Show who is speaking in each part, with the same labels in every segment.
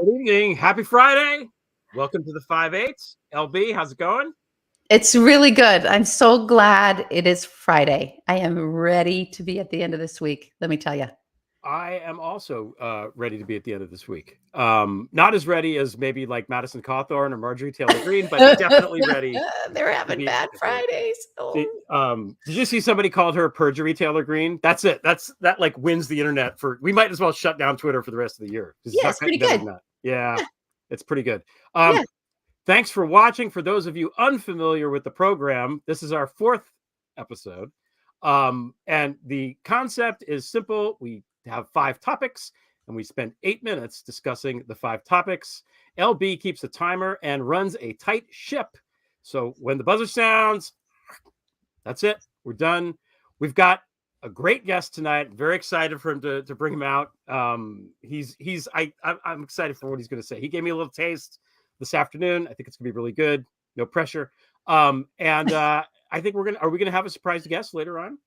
Speaker 1: Good evening. Happy Friday. Welcome to the 5/8. LB, how's it going?
Speaker 2: It's really good. I'm so glad it is Friday. I am ready to be at the end of this week. Let me tell you.
Speaker 1: I am also ready to be at the end of this week. Not as ready as maybe like Madison Cawthorn or Marjorie Taylor Greene, but definitely ready
Speaker 2: They're
Speaker 1: to
Speaker 2: having
Speaker 1: be.
Speaker 2: bad Fridays.
Speaker 1: Did you see somebody called her perjury Taylor Greene? That's it. That like wins the internet for. We might as well shut down Twitter for the rest of the year.
Speaker 2: Yeah, it's pretty good.
Speaker 1: Yeah, it's pretty good.
Speaker 2: Yeah.
Speaker 1: Thanks for watching. For those of you unfamiliar with the program, this is our 4th episode. And the concept is simple. We have 5 topics, and we spend 8 minutes discussing the 5 topics. LB keeps a timer and runs a tight ship. So when the buzzer sounds, that's it. We're done. We've got a great guest tonight. Very excited for him to bring him out. I'm excited for what he's going to say. He gave me a little taste this afternoon. I think it's gonna be really good. No pressure. I think are we gonna have a surprise guest later on?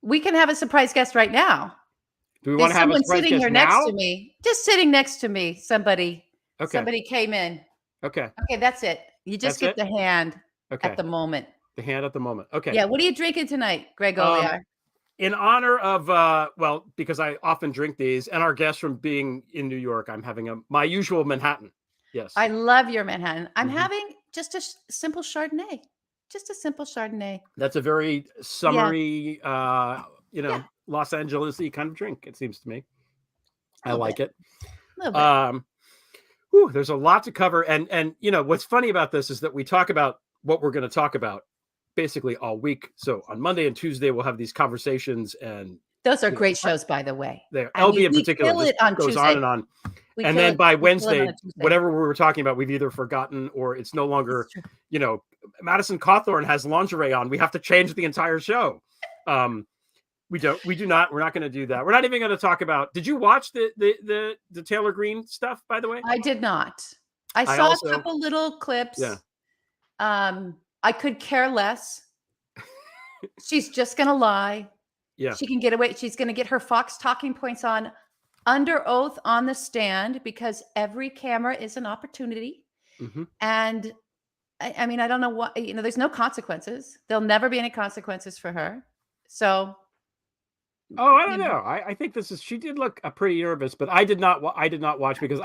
Speaker 2: We can have a surprise guest right now.
Speaker 1: Do we want to have a surprise
Speaker 2: sitting
Speaker 1: guest
Speaker 2: here
Speaker 1: now?
Speaker 2: next to me? Just sitting next to me. Somebody.
Speaker 1: Okay.
Speaker 2: Somebody came in.
Speaker 1: Okay.
Speaker 2: Okay, that's it. You just get the hand at the moment.
Speaker 1: The hand at the moment. Okay.
Speaker 2: Yeah. What are you drinking tonight, Greg Oliar?
Speaker 1: In honor of because I often drink these, and our guest from being in New York, I'm having my usual Manhattan. Yes.
Speaker 2: I love your Manhattan. I'm having just a simple Chardonnay. Just a simple Chardonnay.
Speaker 1: That's a very summery, Los Angeles-y kind of drink, it seems to me. I like it. There's a lot to cover. And what's funny about this is that we talk about what we're going to talk about basically all week. So on Monday and Tuesday, we'll have these conversations, and
Speaker 2: those are great shows, by the way.
Speaker 1: LB in particular just goes on and on. And then by Wednesday, whatever we were talking about, we've either forgotten or it's no longer, Madison Cawthorn has lingerie on. We have to change the entire show. We're not going to do that. We're not even going to talk about, did you watch the Taylor Greene stuff, by the way?
Speaker 2: I did not. I saw a couple little clips.
Speaker 1: Yeah.
Speaker 2: I could care less. She's just going to lie.
Speaker 1: Yeah.
Speaker 2: She can get away. She's going to get her Fox talking points on under oath on the stand, because every camera is an opportunity.
Speaker 1: Mm-hmm.
Speaker 2: And I mean, I don't know what, there's no consequences. There'll never be any consequences for her. So.
Speaker 1: Oh, I don't know. I think she did look pretty nervous, but I did not watch because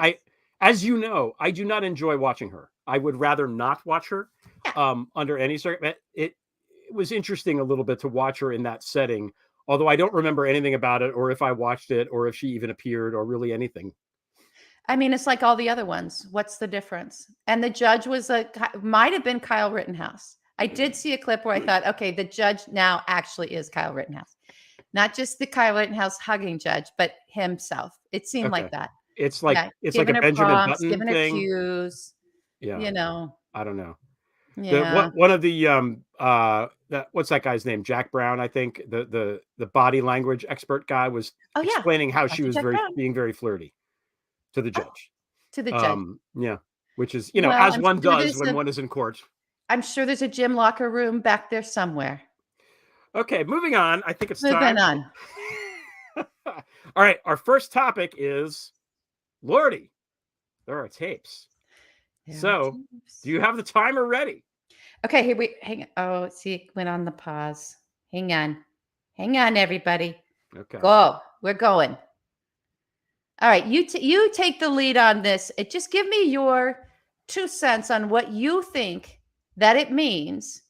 Speaker 1: as you know, I do not enjoy watching her. I would rather not watch her under any circumstance. It was interesting a little bit to watch her in that setting, although I don't remember anything about it, or if I watched it, or if she even appeared, or really anything.
Speaker 2: I mean, it's like all the other ones. What's the difference? And the judge might have been Kyle Rittenhouse. I did see a clip where I thought, okay, the judge now actually is Kyle Rittenhouse. Not just the Kyle Rittenhouse hugging judge, but himself. It seemed like that.
Speaker 1: It's like it's like a Benjamin Button
Speaker 2: giving
Speaker 1: thing.
Speaker 2: Her cues.
Speaker 1: Yeah. I don't know.
Speaker 2: Yeah.
Speaker 1: One of the what's that guy's name? Jack Brown, I think. The body language expert guy was explaining how she was being very flirty to the judge.
Speaker 2: To the judge.
Speaker 1: Yeah. Which is, as one does when one is in court.
Speaker 2: I'm sure there's a gym locker room back there somewhere.
Speaker 1: Okay, moving on. I think it's time.
Speaker 2: Moving on.
Speaker 1: All right, our first topic is Lordy. There are tapes. Do you have the timer ready?
Speaker 2: Okay, here hang on. Oh, see, it went on the pause. Hang on, everybody.
Speaker 1: Okay.
Speaker 2: Go. We're going. All right, you take the lead on this. Just give me your 2 cents on what you think that it means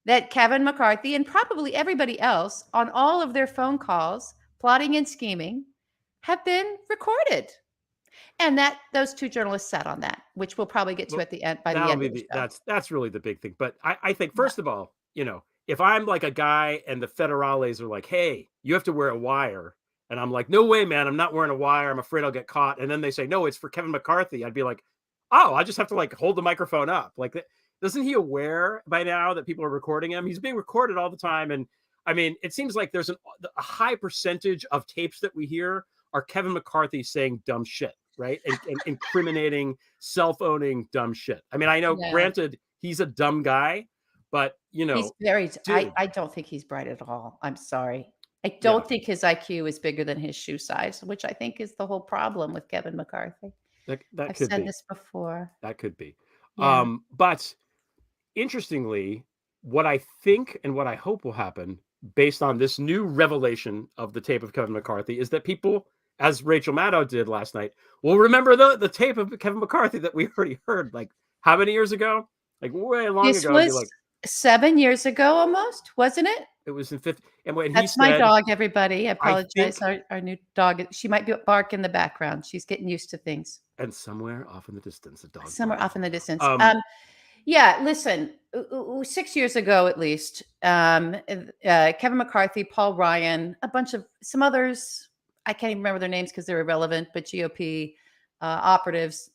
Speaker 2: that Kevin McCarthy and probably everybody else on all of their phone calls, plotting and scheming, have been recorded. And that those 2 journalists sat on that, which we'll probably get to at the end. By the end of the show.
Speaker 1: That's really the big thing. But I think, first of all, if I'm like a guy and the federales are like, hey, you have to wear a wire. And I'm like, no way, man, I'm not wearing a wire. I'm afraid I'll get caught. And then they say, no, it's for Kevin McCarthy. I'd be like, oh, I just have to hold the microphone up. Isn't he aware by now that people are recording him? He's being recorded all the time. And I mean, it seems like there's a high percentage of tapes that we hear are Kevin McCarthy saying dumb shit, right? And incriminating, self-owning dumb shit. I mean, I know, granted, he's a dumb guy, but,
Speaker 2: he's very, I don't think he's bright at all. I'm sorry. I don't think his IQ is bigger than his shoe size, which I think is the whole problem with Kevin McCarthy.
Speaker 1: That
Speaker 2: I've
Speaker 1: could
Speaker 2: said
Speaker 1: be.
Speaker 2: this before.
Speaker 1: That could be.
Speaker 2: Yeah.
Speaker 1: But interestingly, what I think and what I hope will happen based on this new revelation of the tape of Kevin McCarthy is that people, as Rachel Maddow did last night, will remember the tape of Kevin McCarthy that we already heard, like how many years ago? Like way long
Speaker 2: This
Speaker 1: ago, and be
Speaker 2: was
Speaker 1: like,
Speaker 2: 7 years ago almost, wasn't it?
Speaker 1: it was in fifth. And when he
Speaker 2: That's my
Speaker 1: said,
Speaker 2: dog, everybody. I
Speaker 1: I think,
Speaker 2: apologize. Our new dog, she might be bark in the background. She's getting used to things.
Speaker 1: and somewhere off in the distance, a dog.
Speaker 2: Somewhere
Speaker 1: barks.
Speaker 2: off in the distance. Yeah, listen, 6 years ago at least, Kevin McCarthy, Paul Ryan, a bunch of some others, I can't even remember their names because they're irrelevant, but GOP operatives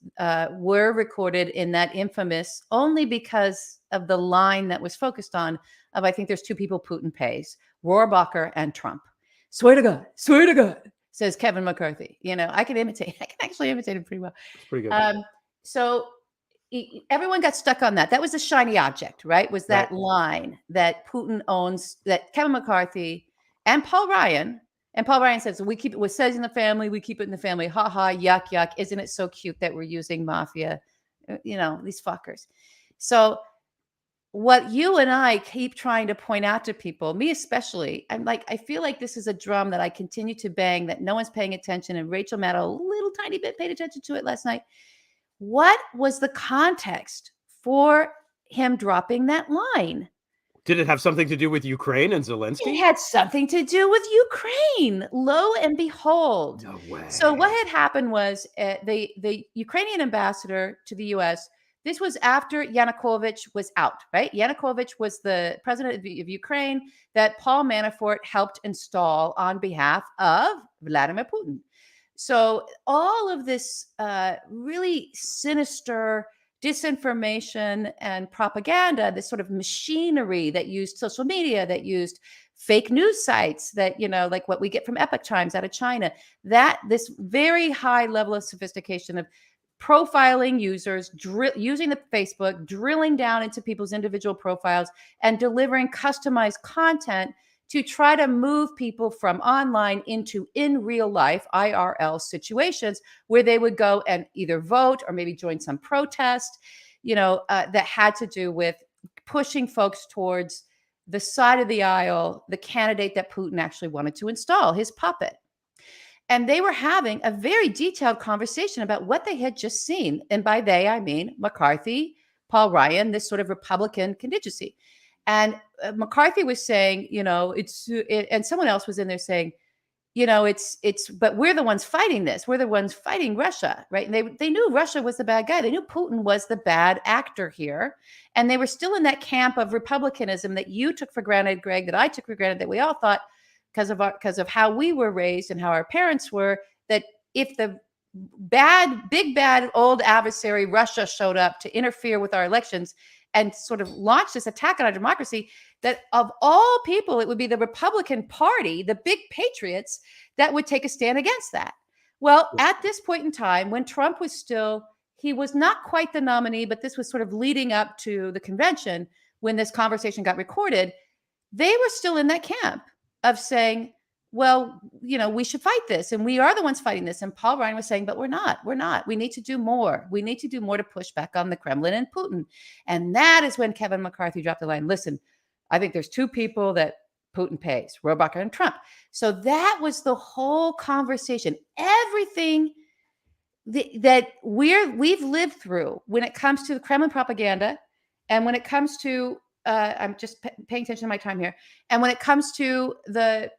Speaker 2: were recorded in that infamous, only because of the line that was focused on of, I think there's two people Putin pays, Rohrabacher and Trump. Swear to God, says Kevin McCarthy. You know, I can actually imitate him pretty well.
Speaker 1: It's pretty good.
Speaker 2: So everyone got stuck on that. That was the shiny object, right? Was that line that Putin owns, that Kevin McCarthy and Paul Ryan says, we keep it, what says in the family, we keep it in the family. Ha ha, yuck, yuck. Isn't it so cute that we're using mafia? You know, these fuckers. So what you and I keep trying to point out to people, me especially, I feel like this is a drum that I continue to bang, that no one's paying attention. And Rachel Maddow, a little tiny bit paid attention to it last night. What was the context for him dropping that line?
Speaker 1: Did it have something to do with Ukraine and Zelensky?
Speaker 2: It had something to do with Ukraine. Lo and behold.
Speaker 1: No way.
Speaker 2: So what had happened was the Ukrainian ambassador to the U.S., this was after Yanukovych was out, right? Yanukovych was the president of Ukraine that Paul Manafort helped install on behalf of Vladimir Putin. So all of this really sinister disinformation and propaganda, this sort of machinery that used social media, that used fake news sites, that, you know, like what we get from Epoch Times out of China, that this very high level of sophistication of profiling users, using the Facebook, drilling down into people's individual profiles and delivering customized content to try to move people from online into in real life IRL situations where they would go and either vote or maybe join some protest, you know, that had to do with pushing folks towards the side of the aisle, the candidate that Putin actually wanted to install, his puppet. And they were having a very detailed conversation about what they had just seen. And by they, I mean McCarthy, Paul Ryan, this sort of Republican contingency. And McCarthy was saying, you know, and someone else was in there saying, you know, but we're the ones fighting this. We're the ones fighting Russia, right? And they knew Russia was the bad guy. They knew Putin was the bad actor here. And they were still in that camp of republicanism that you took for granted, Greg, that I took for granted, that we all thought because of how we were raised and how our parents were, that if the big bad old adversary Russia showed up to interfere with our elections and sort of launch this attack on our democracy, that of all people, it would be the Republican Party, the big patriots, that would take a stand against that. Well, at this point in time, when Trump was still, he was not quite the nominee, but this was sort of leading up to the convention when this conversation got recorded, they were still in that camp of saying, well, you know, we should fight this. And we are the ones fighting this. And Paul Ryan was saying, but we're not. We need to do more. We need to do more to push back on the Kremlin and Putin. And that is when Kevin McCarthy dropped the line. Listen, I think there's two people that Putin pays, Rohrabacher and Trump. So that was the whole conversation. Everything that we've lived through when it comes to the Kremlin propaganda, and when it comes to, I'm just paying attention to my time here, and when it comes to the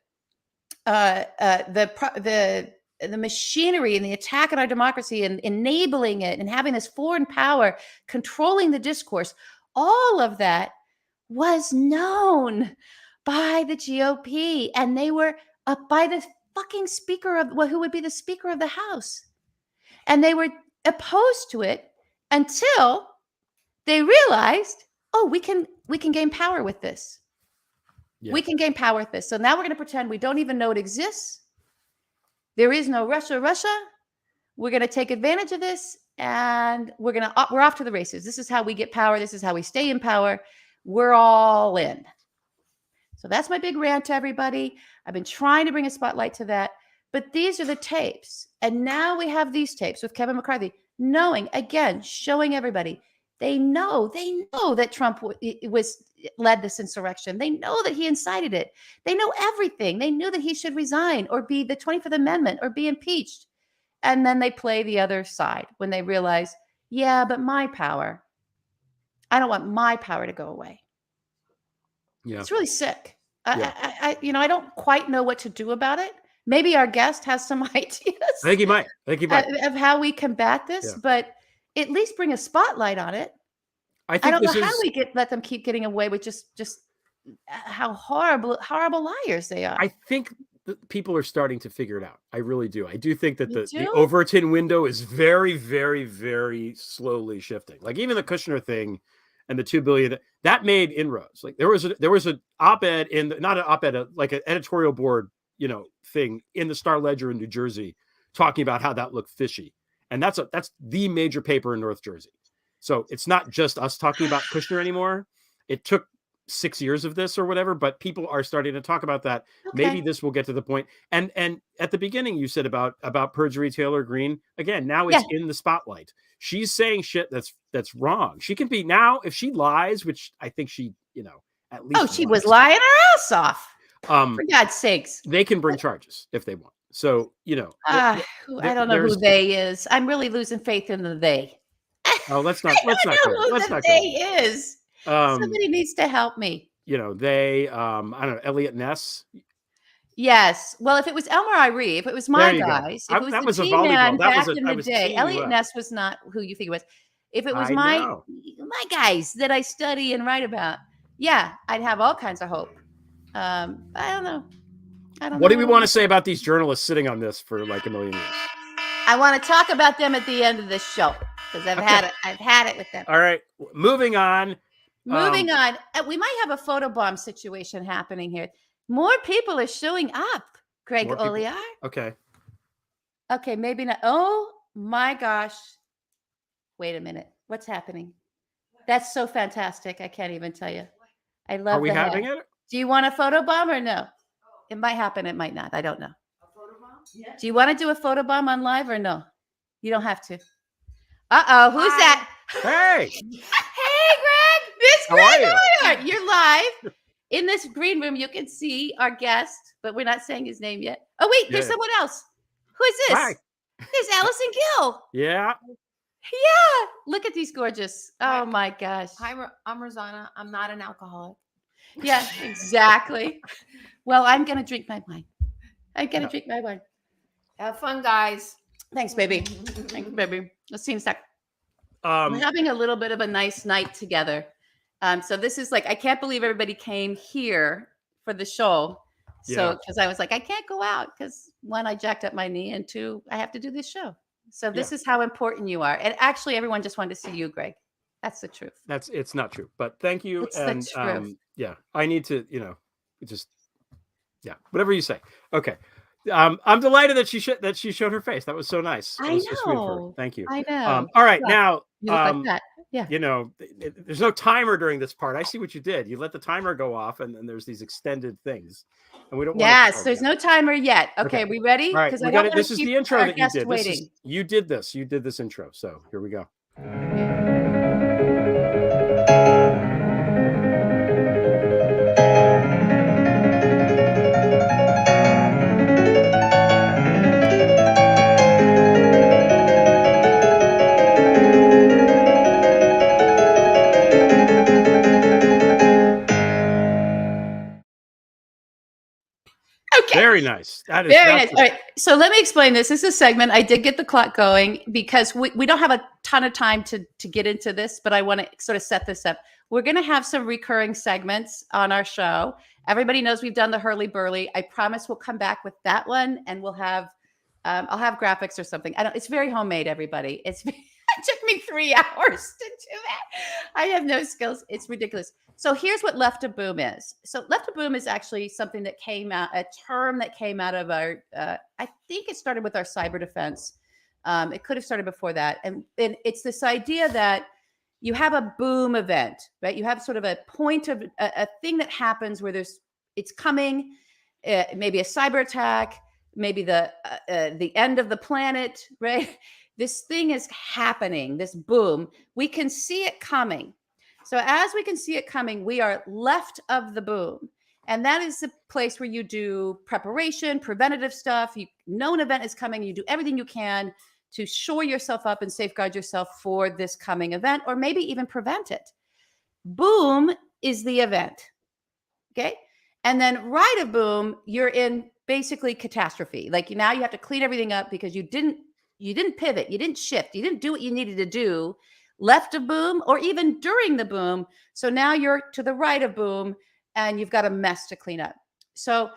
Speaker 2: machinery and the attack on our democracy and enabling it and having this foreign power controlling the discourse, all of that was known by the GOP, and they were by the fucking speaker of, well, who would be the Speaker of the House, and they were opposed to it until they realized, oh, we can gain power with this. Yeah. We can gain power with this. So now we're going to pretend we don't even know it exists. There is no Russia. We're going to take advantage of this, and we're off to the races. This is how we get power. This is how we stay in power. We're all in. So that's my big rant to everybody. I've been trying to bring a spotlight to that, but these are the tapes. And now we have these tapes with Kevin McCarthy. knowing, again, showing everybody, they know that Trump led this insurrection. They know that he incited it. They know everything. They knew that he should resign or be the 25th Amendment or be impeached. And then they play the other side when they realize, yeah, but my power, I don't want my power to go away. Yeah. It's really sick. Yeah. I don't quite know what to do about it. Maybe our guest has some ideas.
Speaker 1: I think he might.
Speaker 2: Of how we combat this, but at least bring a spotlight on it. I don't know how we let them keep getting away with just how horrible liars they are.
Speaker 1: I think people are starting to figure it out. I really do. I do think that the Overton window is very, very, very slowly shifting. Like even the Kushner thing and the $2 billion that made inroads. Like there was an op-ed not an op-ed, like an editorial board, thing in the Star Ledger in New Jersey talking about how that looked fishy. And that's the major paper in North Jersey. So it's not just us talking about Kushner anymore. It took 6 years of this or whatever, but people are starting to talk about that. Okay. Maybe this will get to the point. And at the beginning you said about perjury Taylor Greene. Again, now it's in the spotlight. She's saying shit that's wrong. She can be now, if she lies, which I think she, at least.
Speaker 2: Oh, she was lying her ass off. For God's sakes.
Speaker 1: They can bring charges if they want. So,
Speaker 2: I don't know who they is. I'm really losing faith in the they.
Speaker 1: Oh, let's not go.
Speaker 2: Is. Somebody needs to help me.
Speaker 1: They, I don't know, Elliot Ness.
Speaker 2: Yes. Well, if it was Elmer Irie, if it was my guys, if it was
Speaker 1: that
Speaker 2: the
Speaker 1: was a volleyball.
Speaker 2: Back in the day, Elliot Ness was not who you think it was. If it was my guys that I study and write about, I'd have all kinds of hope. I don't know.
Speaker 1: What do we want to say about these journalists sitting on this for like a million years?
Speaker 2: I want to talk about them at the end of this show because I've had it with them.
Speaker 1: All right, moving on.
Speaker 2: We might have a photobomb situation happening here. More people are showing up, Greg Olear.
Speaker 1: Okay,
Speaker 2: maybe not. Oh my gosh. Wait a minute. What's happening? That's so fantastic. I can't even tell you. I love it.
Speaker 1: Are we having it?
Speaker 2: Do you want a photobomb or no? It might happen. It might not. I don't know. A photobomb? Yeah. Do you want to do a photobomb on live or no? You don't have to. Uh-oh. Who's that?
Speaker 1: Hey.
Speaker 2: Hey, Greg. This Greg. You're live. In this green room, you can see our guest, but we're not saying his name yet. Oh, wait. There's someone else. Who is this?
Speaker 1: Hi.
Speaker 2: There's Allison Gill.
Speaker 1: Yeah.
Speaker 2: Yeah. Look at these gorgeous. Oh, my gosh.
Speaker 3: Hi, I'm Rosanna. I'm not an alcoholic.
Speaker 2: Yeah, exactly. Well, I'm going to drink my wine.
Speaker 3: Have fun, guys.
Speaker 2: Thanks, baby. Thanks, baby. Let's see in a sec. We're having a little bit of a nice night together. So this is like, I can't believe everybody came here for the show. So, because I was like, I can't go out because one, I jacked up my knee, and two, I have to do this show. So this is how important you are. And actually, everyone just wanted to see you, Greg. That's the truth.
Speaker 1: It's not true, but thank you.
Speaker 2: It's the truth.
Speaker 1: I need to, whatever you say. Okay. I'm delighted that she showed her face. That was so nice.
Speaker 2: I know.
Speaker 1: Sweet of her. Thank you.
Speaker 2: I know.
Speaker 1: All right. Now,
Speaker 2: you look like that. Yeah.
Speaker 1: There's no timer during this part. I see what you did. You let the timer go off, and then there's these extended things, and we don't.
Speaker 2: There's no timer yet. Okay, we ready?
Speaker 1: All right. This is the intro that you did. You did this. You did this intro. So here we go. Very nice. That is
Speaker 2: very nice. All right. So let me explain this. This is a segment. I did get the clock going because we don't have a ton of time to get into this, but I want to sort of set this up. We're going to have some recurring segments on our show. Everybody knows we've done the Hurly Burly. I promise we'll come back with that one, and we'll have I'll have graphics or something. It's very homemade, everybody. It took me 3 hours to do that. I have no skills. It's ridiculous. So here's what Left of Boom is. So Left of Boom is actually something that came out, a term that came out of our, I think it started with our cyber defense. It could have started before that. And it's this idea that you have a boom event, right? You have sort of a point of a thing that happens where it's coming, maybe a cyber attack, maybe the end of the planet, right? This thing is happening, this boom. We can see it coming. So as we can see it coming, we are left of the boom. And that is the place where you do preparation, preventative stuff. You know an event is coming. You do everything you can to shore yourself up and safeguard yourself for this coming event, or maybe even prevent it. Boom is the event. Okay. And then right of boom, you're in basically catastrophe. Like now you have to clean everything up because you didn't pivot, you didn't shift, you didn't do what you needed to do left of boom or even during the boom. So now you're to the right of boom and you've got a mess to clean up. So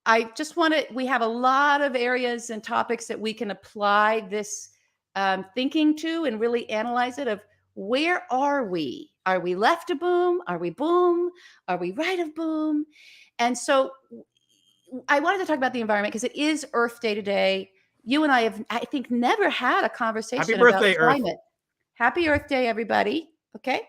Speaker 2: I just want to, we have a lot of areas and topics that we can apply this thinking to and really analyze it of where are we? Are we left of boom? Are we boom? Are we right of boom? And so I wanted to talk about the environment because it is Earth Day today. You and I have, I think, never had a conversation
Speaker 1: Happy birthday,
Speaker 2: about climate.
Speaker 1: Earth.
Speaker 2: Happy Earth Day, everybody. Okay.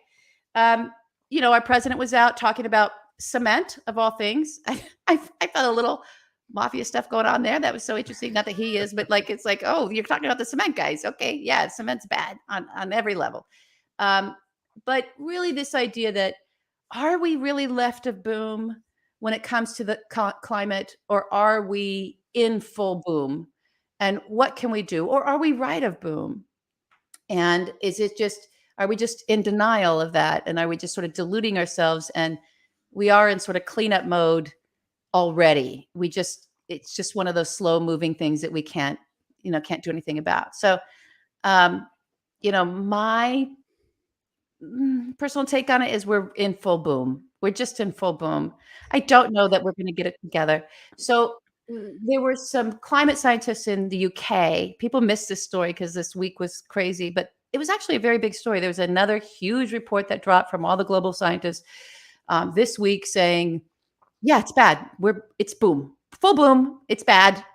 Speaker 2: You know, our president was out talking about cement, of all things. I felt a little mafia stuff going on there. That was so interesting. Not that he is, but like, it's like, oh, you're talking about the cement guys. Okay. Yeah. Cement's bad on every level. But really this idea that are we really left of boom when it comes to the climate, or are we in full boom? And what can we do? Or are we right of boom? And is it just, are we just in denial of that? And are we just sort of deluding ourselves? And we are in sort of cleanup mode already. It's just one of those slow moving things that we can't do anything about. So, my personal take on it is we're in full boom. We're just in full boom. I don't know that we're going to get it together. So there were some climate scientists in the UK. People missed this story because this week was crazy, but it was actually a very big story. There was another huge report that dropped from all the global scientists this week saying, yeah, it's bad. It's boom, full boom. It's bad.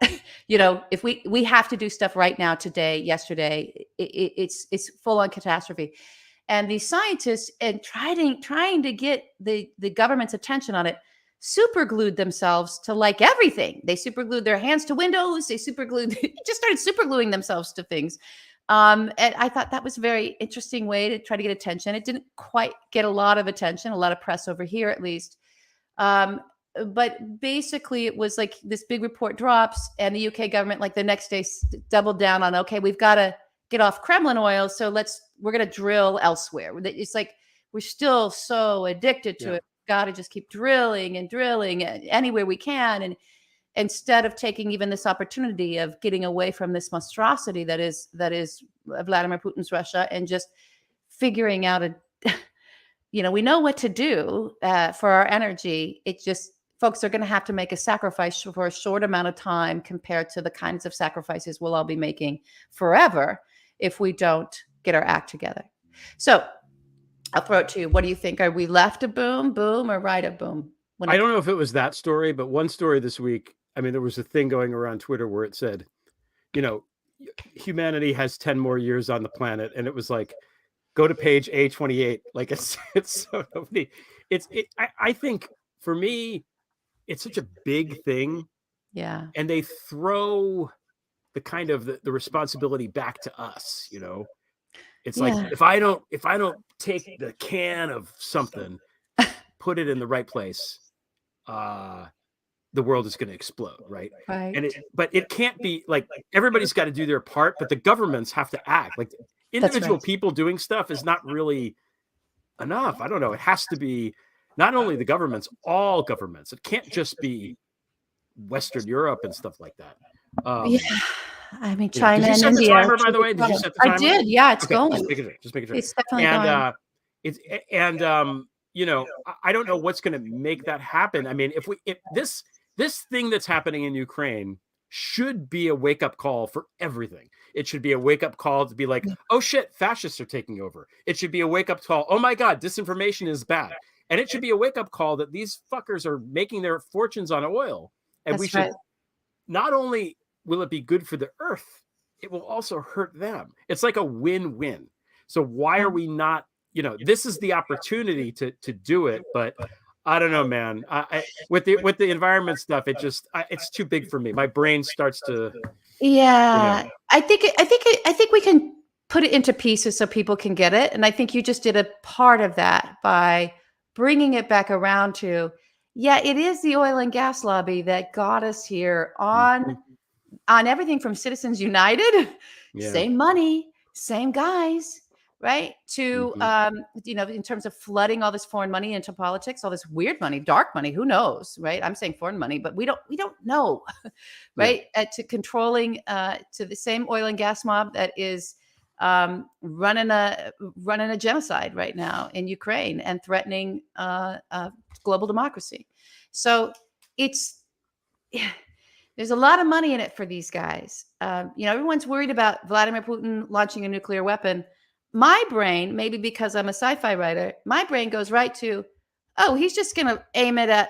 Speaker 2: If we have to do stuff right now, today, yesterday, it's full on catastrophe. And these scientists, and trying to get the government's attention on it, super glued themselves to like everything. They super glued their hands to windows. They just started super gluing themselves to things. And I thought that was a very interesting way to try to get attention. It didn't quite get a lot of attention, a lot of press over here at least. But basically it was like this big report drops and the UK government, like the next day, doubled down on, okay, we've got to get off Kremlin oil. So we're going to drill elsewhere. It's like, we're still so addicted to it. Got to just keep drilling anywhere we can. And instead of taking even this opportunity of getting away from this monstrosity that is Vladimir Putin's Russia, and just figuring out we know what to do for our energy. It's just folks are going to have to make a sacrifice for a short amount of time compared to the kinds of sacrifices we'll all be making forever if we don't get our act together. So I'll throw it to you. What do you think? Are we left of boom, or right of boom?
Speaker 1: I don't know if it was that story, but one story this week, I mean, there was a thing going around Twitter where it said, humanity has 10 more years on the planet. And it was like, go to page A28. Like it's so nobody. I think for me, it's such a big thing.
Speaker 2: Yeah.
Speaker 1: And they throw the kind of the responsibility back to us, It's like, if I don't take the can of something, put it in the right place, the world is going to explode, right?
Speaker 2: Right.
Speaker 1: But it can't be like everybody's got to do their part, but the governments have to act. Like individual people doing stuff is not really enough. I don't know. It has to be not only the governments, all governments. It can't just be Western Europe and stuff like that.
Speaker 2: I mean, China and India.
Speaker 1: Did you set the timer, by the way? Did you set the timer?
Speaker 2: I did. Yeah, it's
Speaker 1: okay,
Speaker 2: going.
Speaker 1: Just making sure.
Speaker 2: It's definitely going.
Speaker 1: I don't know what's going to make that happen. I mean, if this thing that's happening in Ukraine should be a wake-up call for everything. It should be a wake-up call to be like, oh shit, fascists are taking over. It should be a wake-up call. Oh my God, disinformation is bad. And it should be a wake-up call that these fuckers are making their fortunes on oil. And we should not only will it be good for the earth, it will also hurt them. It's like a win-win. So why are we not, this is the opportunity to do it. But I don't know, man. With the environment stuff, it's too big for me. My brain starts to.
Speaker 2: Yeah, I think we can put it into pieces so people can get it. And I think you just did a part of that by bringing it back around to, yeah, it is the oil and gas lobby that got us here on everything from Citizens United, same money, same guys, right? To in terms of flooding all this foreign money into politics, all this weird money, dark money, who knows, right? I'm saying foreign money, but we don't know, right? To controlling to the same oil and gas mob that is running a genocide right now in Ukraine and threatening global democracy. So there's a lot of money in it for these guys. Everyone's worried about Vladimir Putin launching a nuclear weapon. My brain, maybe because I'm a sci-fi writer, my brain goes right to, oh, he's just going to aim it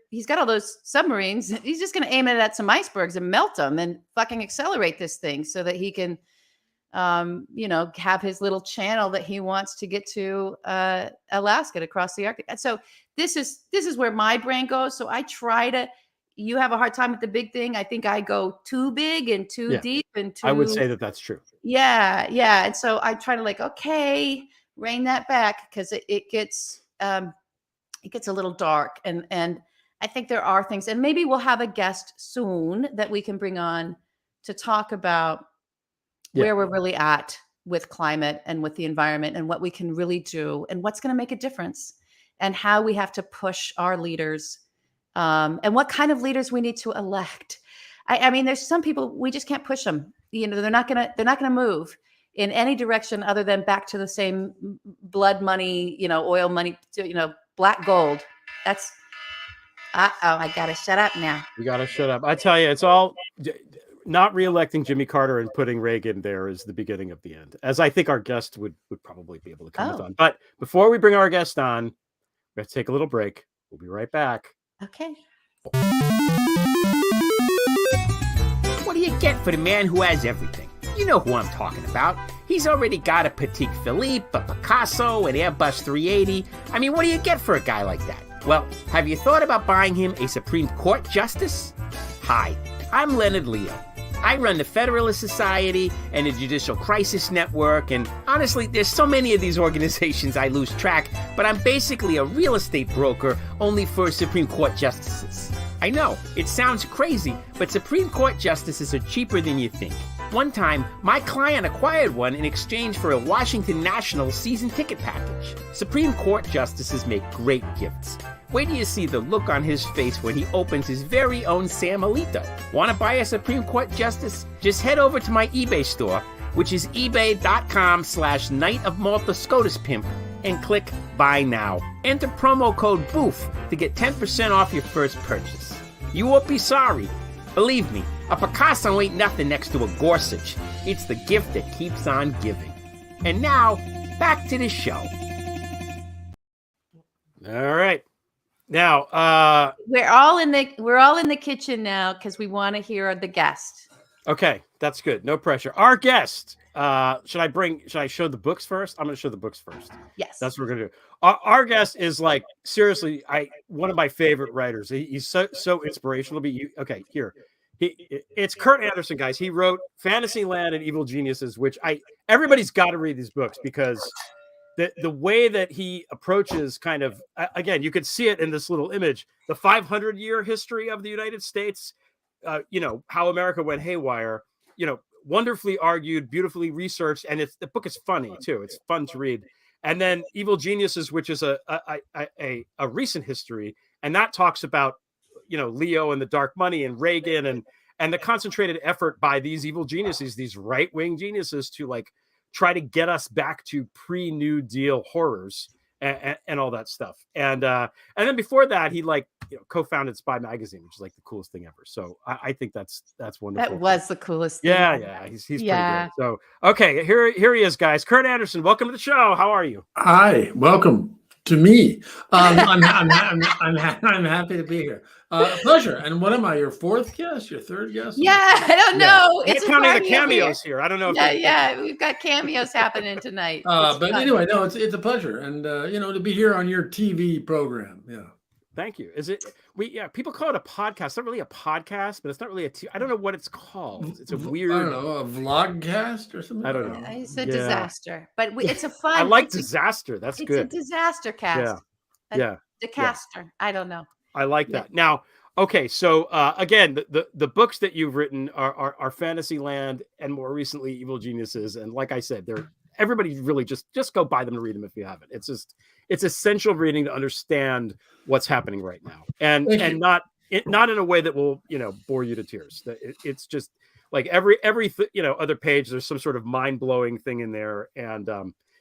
Speaker 2: he's got all those submarines. He's just going to aim it at some icebergs and melt them and fucking accelerate this thing so that he can, have his little channel that he wants to get to Alaska, to cross the Arctic. And so this is where my brain goes. So I try to. You have a hard time with the big thing. I think I go too big and too deep and too.
Speaker 1: I would say that's true.
Speaker 2: Yeah. And so I try to rein that back because it gets a little dark, and I think there are things, and maybe we'll have a guest soon that we can bring on to talk about where we're really at with climate and with the environment and what we can really do and what's going to make a difference and how we have to push our leaders. And what kind of leaders we need to elect. I mean, there's some people we just can't push them. They're not gonna move in any direction other than back to the same blood money, oil money, black gold. That's. I gotta shut up now.
Speaker 1: You gotta shut up. I tell you, it's all not reelecting Jimmy Carter and putting Reagan there is the beginning of the end, as I think our guest would probably be able to comment on. But before we bring our guest on, we have to take a little break. We'll be right back.
Speaker 2: Okay.
Speaker 4: What do you get for the man who has everything? You know who I'm talking about. He's already got a Petit Philippe, a Picasso, an Airbus 380. I mean, what do you get for a guy like that? Well, have you thought about buying him a Supreme Court justice? Hi, I'm Leonard Leo. I run the Federalist Society and the Judicial Crisis Network, and honestly, there's so many of these organizations I lose track, but I'm basically a real estate broker only for Supreme Court justices. I know, it sounds crazy, but Supreme Court justices are cheaper than you think. One time, my client acquired one in exchange for a Washington Nationals season ticket package. Supreme Court justices make great gifts. Wait till you see the look on his face when he opens his very own Sam Alito. Want to buy a Supreme Court justice? Just head over to my eBay store, which is ebay.com/Knight of Malta SCOTUS Pimp, and click Buy Now. Enter promo code BOOF to get 10% off your first purchase. You won't be sorry. Believe me, a Picasso ain't nothing next to a Gorsuch. It's the gift that keeps on giving. And now, back to the show.
Speaker 1: All right. Now,
Speaker 2: we're all in the kitchen now because we want to hear the guest.
Speaker 1: Okay, that's good. No pressure. Our guest. Should I show the books first? I'm going to show the books first.
Speaker 2: Yes,
Speaker 1: that's what we're going to do. Our guest is seriously, one of my favorite writers. He's so inspirational to me. Okay, here. It's Kurt Andersen, guys. He wrote Fantasyland and Evil Geniuses, which everybody's got to read these books because the way that he approaches kind of, again, you could see it in this little image, the 500-year history of the United States, how America went haywire, wonderfully argued, beautifully researched, and the book is funny too. It's fun to read. And then Evil Geniuses, which is a recent history, and that talks about, Leo and the dark money and Reagan and the concentrated effort by these evil geniuses, these right-wing geniuses, to try to get us back to pre-New Deal horrors and all that stuff. And then before that, he co-founded Spy Magazine, which is the coolest thing ever. So I think that's wonderful.
Speaker 2: That was the coolest thing.
Speaker 1: Yeah. He's pretty good. So, okay, here he is, guys. Kurt Andersen, welcome to the show. How are you?
Speaker 5: Hi, welcome to me. I'm happy to be here. Pleasure. And what am I? Your fourth guest? Your third guest?
Speaker 2: Yeah, I don't know.
Speaker 1: It's counting the cameos here. I don't know.
Speaker 2: Yeah, we've got cameos happening tonight.
Speaker 5: But anyway, no, it's a pleasure, and to be here on your TV program. Yeah.
Speaker 1: Thank you. Is it people call it a podcast. It's not really a podcast, but it's not really I don't know what it's called. It's a weird,
Speaker 5: I don't know, a vlogcast or something.
Speaker 1: I don't know.
Speaker 2: It's a
Speaker 1: Yeah.
Speaker 2: disaster, but it's a fun.
Speaker 1: I like
Speaker 2: it's a-
Speaker 1: disaster. That's
Speaker 2: It's
Speaker 1: good.
Speaker 2: a disaster cast.
Speaker 1: Yeah.
Speaker 2: The caster. I don't know.
Speaker 1: I like
Speaker 2: Yeah.
Speaker 1: that. Now, okay, so again, the books that you've written are Fantasyland and more recently Evil Geniuses. And like I said, everybody really just go buy them to read them if you haven't. It's essential reading to understand what's happening right now, and not in a way that will bore you to tears. It's just like every other page there's some sort of mind-blowing thing in there, and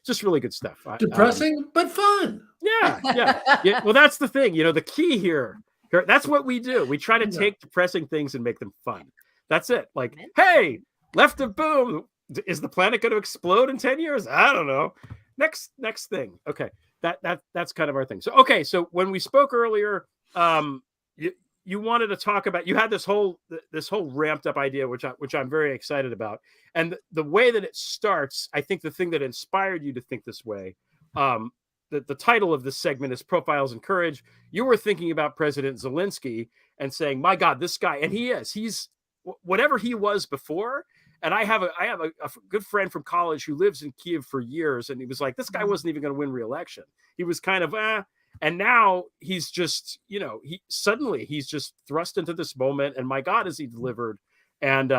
Speaker 1: just really good stuff.
Speaker 5: Depressing but fun.
Speaker 1: Yeah. Well, that's the thing. The key here. That's what we do. We try to take depressing things and make them fun. That's it. Like, hey, left of boom. Is the planet going to explode in 10 years? I don't know. Next thing. Okay. That's kind of our thing. So when we spoke earlier, you wanted to talk about, you had this whole ramped up idea, which I'm very excited about. And the way that it starts, I think the thing that inspired you to think this way, the title of this segment is Profiles in Courage. You were thinking about President Zelensky and saying, my God, this guy, and he's whatever he was before. And I have a good friend from college who lives in Kiev for years. And he was like, this guy wasn't even going to win re-election. He was kind of, and now he's just, he's just thrust into this moment. And my God, has he delivered? And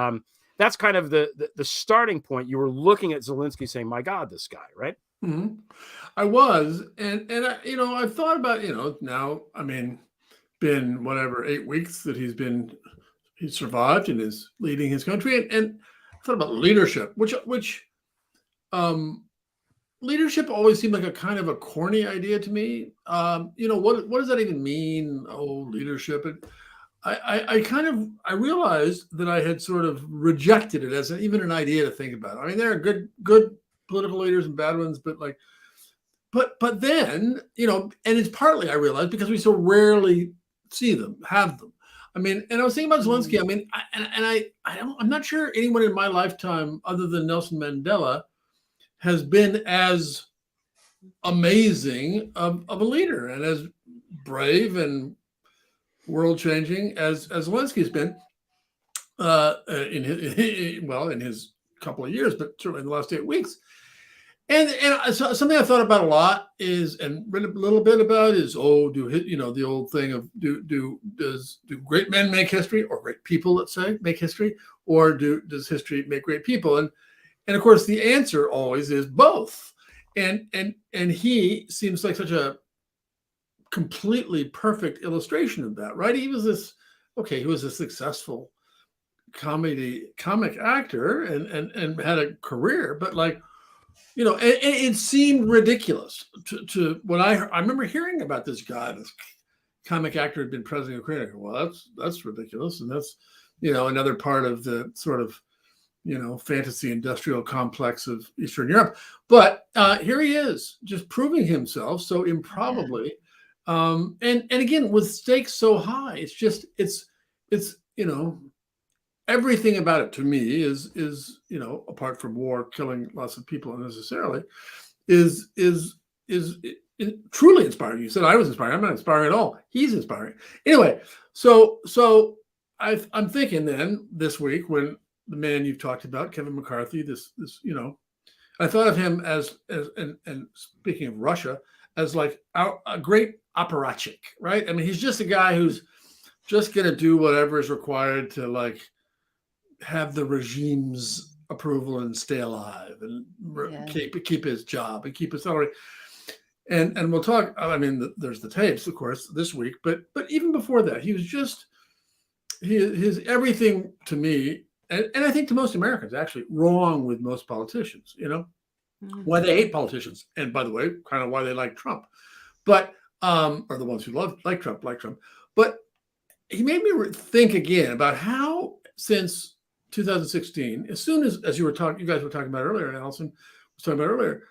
Speaker 1: that's kind of the starting point. You were looking at Zelensky saying, my God, this guy, right?
Speaker 5: Mm-hmm. I was, and I've thought about, now, I mean, been whatever 8 weeks that he's survived and is leading his country, and I thought about leadership, which leadership always seemed like a kind of a corny idea to me. What does that even mean? Oh, leadership. And I realized that I had sort of rejected it as even an idea to think about. I mean, there are good political leaders and bad ones, but but then, and it's partly, I realized, because we so rarely have them. I mean, and I was thinking about Zelensky. I mean, I'm not sure anyone in my lifetime other than Nelson Mandela has been as amazing of a leader and as brave and world-changing as Zelensky's been in his couple of years, but certainly in the last 8 weeks. And so something I thought about a lot is, and read a little bit about is, the old thing of do great men make history, or great people, let's say, make history, or does history make great people? And of course the answer always is both. And he seems like such a completely perfect illustration of that, right? He was a successful comic actor and had a career, but it seemed ridiculous to when I remember hearing about this guy, this comic actor had been president of Ukraine. Well, that's ridiculous. And that's, another part of the sort of, fantasy industrial complex of Eastern Europe. But here he is, just proving himself so improbably. And again, with stakes so high, it's everything about it to me is apart from war killing lots of people unnecessarily, is truly inspiring. You said I was inspiring. I'm not inspiring at all. He's inspiring. Anyway, so I'm thinking then this week, when the man you've talked about, Kevin McCarthy, this I thought of him as and speaking of Russia, as like a great apparatchik, right? I mean, he's just a guy who's just going to do whatever is required to have the regime's approval and stay alive and keep his job and keep his salary. And we'll talk. I mean, there's the tapes, of course, this week, but even before that, he was just his everything to me, and I think to most Americans, actually wrong with most politicians. Why they hate politicians, and by the way, kind of why they like Trump, but or the ones who like Trump. But he made me think again about how since 2016, as soon as you guys were talking about earlier, and Allison was talking about earlier.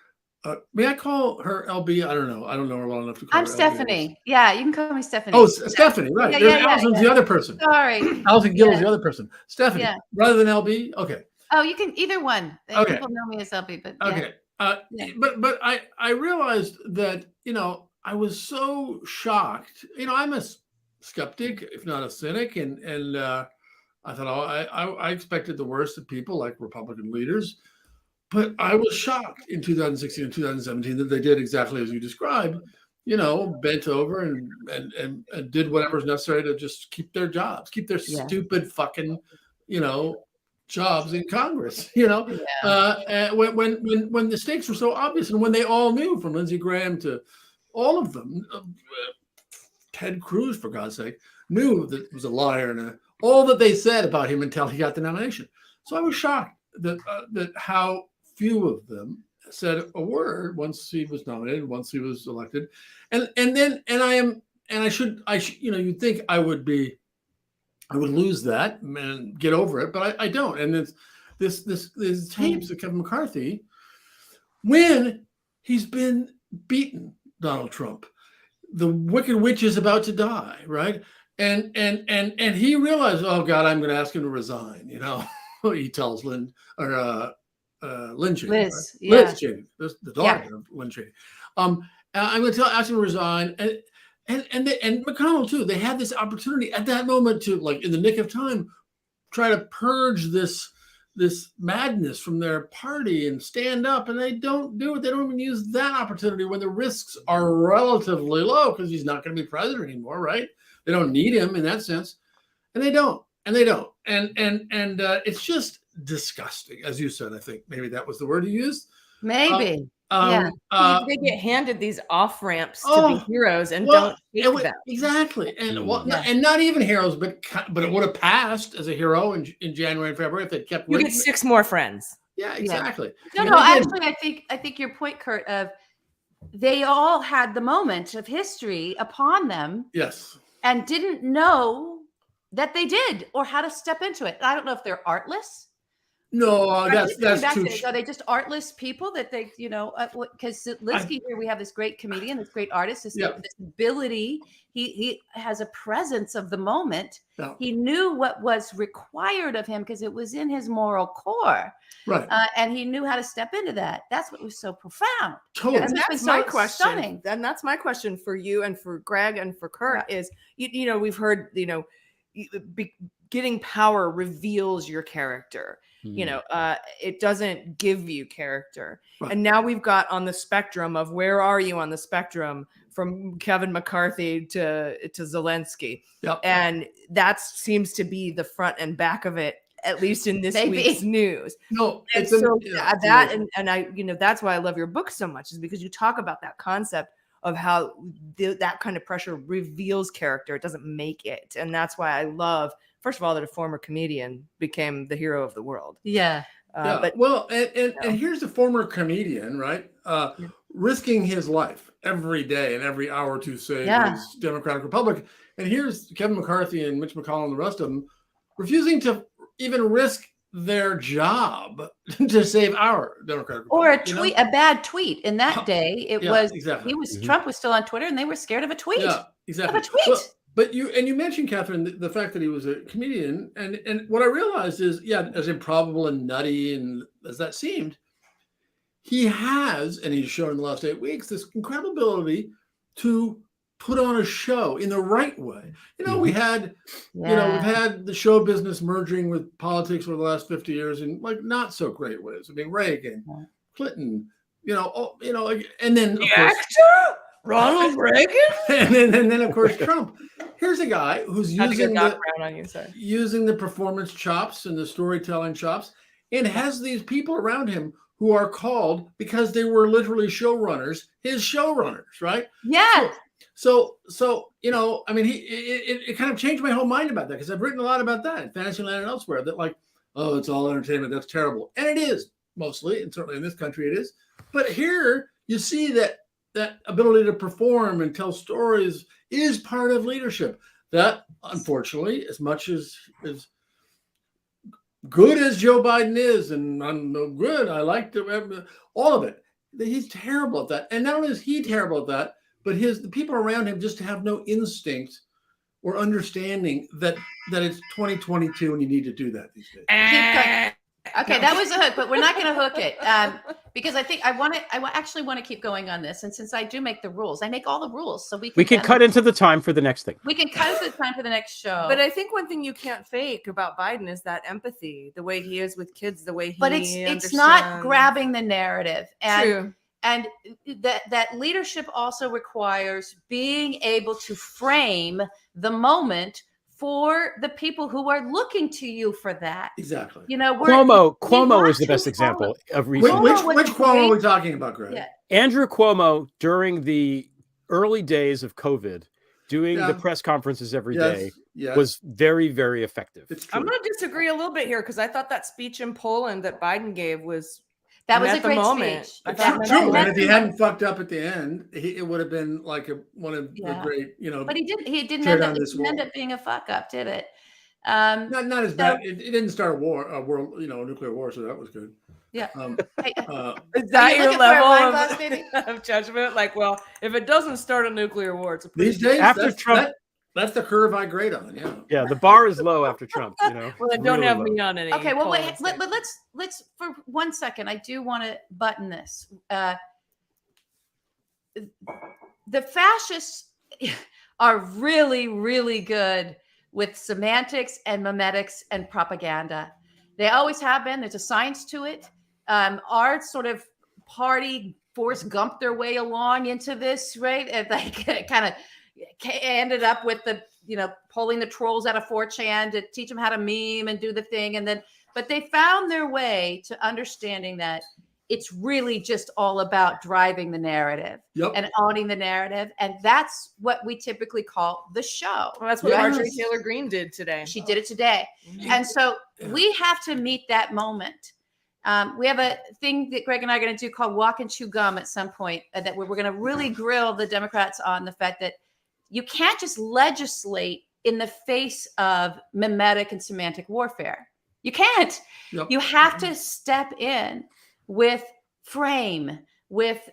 Speaker 5: May I call her LB? I don't know her well enough to call her
Speaker 2: I'm Stephanie.
Speaker 5: LB.
Speaker 2: Yeah, you can call me Stephanie.
Speaker 5: Oh, Stephanie, right. Allison's the other person.
Speaker 2: Sorry.
Speaker 5: Allison Gill is the other person. Stephanie, rather than LB? Okay.
Speaker 2: Oh, you can either one. People know me as LB, but
Speaker 5: okay. But I realized that, I was so shocked. I'm a skeptic, if not a cynic, and I thought, I expected the worst of people like Republican leaders, but I was shocked in 2016 and 2017 that they did exactly as you described. Bent over and did whatever's necessary to just keep their jobs, keep their stupid fucking, jobs in Congress. And when the stakes were so obvious, and when they all knew, from Lindsey Graham to all of them, Ted Cruz, for God's sake, knew that it was a liar and all that they said about him until he got the nomination. So I was shocked that how few of them said a word once he was nominated, once he was elected, and I should you'd think I would lose that and get over it, but I don't. And this tapes of Kevin McCarthy when he's been beaten, Donald Trump, the Wicked Witch is about to die, right? And he realized, oh God, I'm going to ask him to resign. He tells Lynn Cheney,
Speaker 2: Liz,
Speaker 5: right? Liz Cheney, the daughter of Lynn Cheney. I'm going to ask him to resign, and McConnell too. They had this opportunity at that moment to, like, in the nick of time, try to purge this madness from their party and stand up, and they don't do it. They don't even use that opportunity when the risks are relatively low because he's not going to be president anymore, right? They don't need him in that sense, and they don't. And it's just disgusting, as you said. I think maybe that was the word you used.
Speaker 2: Maybe.
Speaker 6: They get handed these off ramps to be heroes and don't take them.
Speaker 5: Exactly, and and not even heroes, but it would have passed as a hero in January and February if they kept.
Speaker 6: You get 6 more friends.
Speaker 5: Yeah, exactly.
Speaker 2: No, actually, I think your point, Kurt, of they all had the moment of history upon them.
Speaker 5: Yes.
Speaker 2: And didn't know that they did or how to step into it. I don't know if they're artless.
Speaker 5: No, that's too.
Speaker 2: Are they just artless people that they, because Linsky here, we have this great comedian, this great artist, this ability. He has a presence of the moment. Yeah. He knew what was required of him because it was in his moral core. Right. And he knew how to step into that. That's what was so profound.
Speaker 5: Totally.
Speaker 6: And that's my question. Stunning. And that's my question for you and for Greg and for Kurt is, we've heard, getting power reveals your character. It doesn't give you character. Right. And now we've got on the spectrum of where are you on the spectrum from Kevin McCarthy to Zelensky. Yep. And that seems to be the front and back of it, at least in this week's news. No, and that's why I love your book so much, is because you talk about that concept of how that kind of pressure reveals character. It doesn't make it. And that's why I love, first of all, that a former comedian became the hero of the world.
Speaker 2: Yeah.
Speaker 5: And here's a former comedian, right? Risking his life every day and every hour to save his Democratic Republic. And here's Kevin McCarthy and Mitch McConnell and the rest of them refusing to even risk their job to save our Democratic Republic.
Speaker 2: Or a tweet, a bad tweet. In that day, it was exactly. Trump was still on Twitter, and they were scared of a tweet.
Speaker 5: Yeah, exactly.
Speaker 2: Of a tweet.
Speaker 5: But you mentioned, Catherine, the fact that he was a comedian, and what I realized is, as improbable and nutty and as that seemed, he has, and he's shown in the last 8 weeks, this incredible ability to put on a show in the right way. We've had the show business merging with politics over the last 50 years in like not so great ways. I mean, Reagan, Clinton, and then
Speaker 6: the actor Ronald Reagan,
Speaker 5: and then of course Trump. Here's a guy who's using the performance chops and the storytelling chops, and has these people around him who are called, because they were literally showrunners, his showrunners, right?
Speaker 2: Yeah.
Speaker 5: So I mean, it kind of changed my whole mind about that, because I've written a lot about that in Fantasyland and elsewhere, that like, oh, it's all entertainment, that's terrible. And it is mostly, and certainly in this country it is. But here you see that ability to perform and tell stories is part of leadership. That, unfortunately, as much as good as Joe Biden is, and I'm no good, I like all of it. He's terrible at that. And not only is he terrible at that, but the people around him just have no instinct or understanding that it's 2022 and you need to do that these days.
Speaker 2: Okay, that was a hook, but we're not going to hook it because I think I actually want to keep going on this. And since I do make the rules, I make all the rules, so we can
Speaker 1: cut into the time for the next thing.
Speaker 2: We can cut into the time for the next show.
Speaker 6: But I think one thing you can't fake about Biden is that empathy, the way he is with kids, the way he.
Speaker 2: But it's not grabbing the narrative, and
Speaker 6: True.
Speaker 2: and that leadership also requires being able to frame the moment for the people who are looking to you for that.
Speaker 5: Exactly.
Speaker 2: You know,
Speaker 1: Cuomo is the best example of recent.
Speaker 5: Which Cuomo are we talking about, Greg?
Speaker 2: Yeah.
Speaker 1: Andrew Cuomo, during the early days of COVID, doing the press conferences every day, was very, very effective.
Speaker 6: I'm going to disagree a little bit here because I thought that speech in Poland that Biden gave was
Speaker 2: a great speech.
Speaker 5: True. And if he hadn't fucked up at the end, it would have been like one of the great,
Speaker 2: But he didn't end up being a fuck up, did it?
Speaker 5: Not as bad. It didn't start a world, a nuclear war, so that was good.
Speaker 2: Yeah.
Speaker 6: Is that your level of judgment? Like, well, if it doesn't start a nuclear war, it's a
Speaker 5: these days
Speaker 1: after Trump.
Speaker 5: That's the curve I grade on. Yeah.
Speaker 1: The bar is low after Trump.
Speaker 6: Well, then don't have me on any.
Speaker 2: Okay. Well, wait. But let's for 1 second. I do want to button this. The fascists are really, really good with semantics and memetics and propaganda. They always have been. There's a science to it. Our sort of party Forrest Gump their way along into this, right? And like kind of ended up with the, pulling the trolls out of 4chan to teach them how to meme and do the thing. And then, but they found their way to understanding that it's really just all about driving the narrative and owning the narrative. And that's what we typically call the show.
Speaker 6: Well, that's what Marjorie Taylor Greene did today.
Speaker 2: She did it today. And so we have to meet that moment. We have a thing that Greg and I are going to do called Walk and Chew Gum at some point that we're going to really grill the Democrats on the fact that you can't just legislate in the face of mimetic and semantic warfare. You can't. You have to step in with frame, with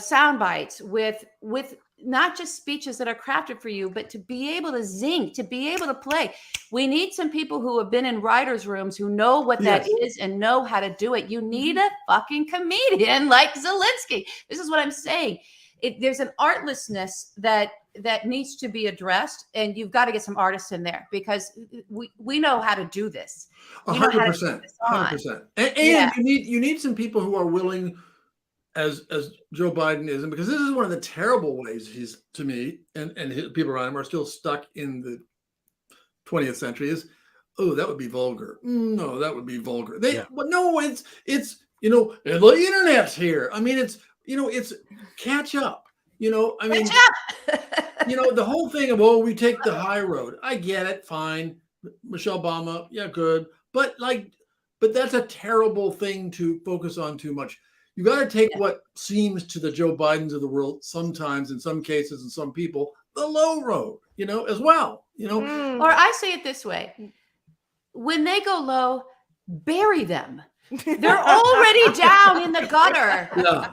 Speaker 2: sound bites, with not just speeches that are crafted for you, but to be able to zing, to be able to play. We need some people who have been in writers' rooms who know what that is and know how to do it. You need a fucking comedian like Zelensky. This is what I'm saying. There's an artlessness that needs to be addressed, and you've got to get some artists in there because we know how to do this.
Speaker 5: 100%. 100%. And you need some people who are willing, as Joe Biden is, and because this is one of the terrible ways he's, to me, and his people around him are still stuck in the 20th century is, oh, that would be vulgar. No, that would be vulgar. But no, it's the internet's here. I mean, it's catch up. The whole thing of, we take the high road. I get it. Fine. Michelle Obama. Yeah, good. But that's a terrible thing to focus on too much. You got to take what seems to the Joe Bidens of the world sometimes, in some cases, and some people, the low road, as well,
Speaker 2: Or I say it this way. When they go low, bury them. They're already down in the gutter.
Speaker 5: Yeah.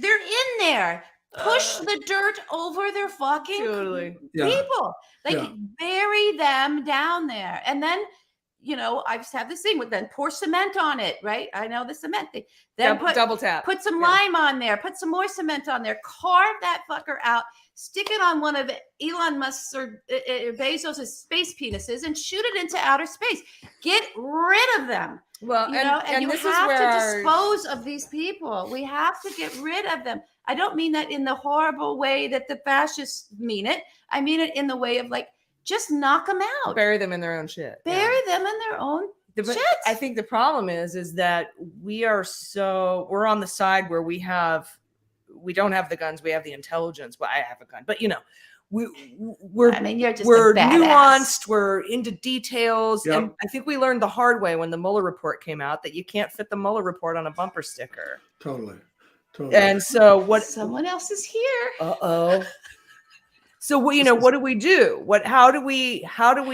Speaker 2: They're in there. Push the dirt over their fucking people. Bury them down there. And then, I just have this thing with then pour cement on it, right? I know the cement thing. Then
Speaker 6: double tap.
Speaker 2: Put some lime on there. Put some more cement on there. Carve that fucker out. Stick it on one of Elon Musk's or Bezos' space penises and shoot it into outer space. Get rid of them.
Speaker 6: Well, and
Speaker 2: you
Speaker 6: this
Speaker 2: have
Speaker 6: is where
Speaker 2: to dispose of these people. We have to get rid of them. I don't mean that in the horrible way that the fascists mean it. I mean it in the way of just knock them out.
Speaker 6: Bury them in their own shit.
Speaker 2: Bury them in their own shit.
Speaker 6: I think the problem is that we're on the side where we don't have the guns, we have the intelligence. Well, I have a gun, but we're nuanced, we're into details. And I think we learned the hard way when the Mueller report came out that you can't fit the Mueller report on a bumper sticker.
Speaker 5: Totally.
Speaker 6: And so
Speaker 2: someone else is here.
Speaker 6: So what do we do? How do we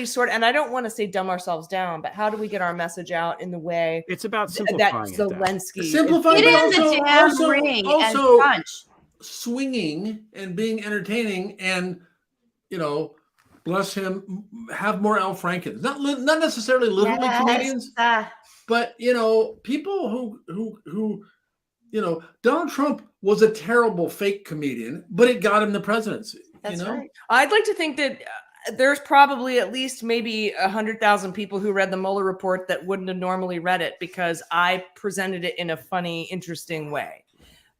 Speaker 6: sort? And I don't want to say dumb ourselves down, but how do we get our message out in the way?
Speaker 1: It's about simplifying
Speaker 6: that Zelensky
Speaker 2: get in the damn ring and punch,
Speaker 5: swinging and being entertaining, and bless him, have more Al Frankens. Not necessarily literally comedians, But people who Donald Trump was a terrible fake comedian, but it got him the presidency.
Speaker 2: That's right.
Speaker 6: I'd like to think that there's probably at least maybe 100,000 people who read the Mueller report that wouldn't have normally read it because I presented it in a funny, interesting way.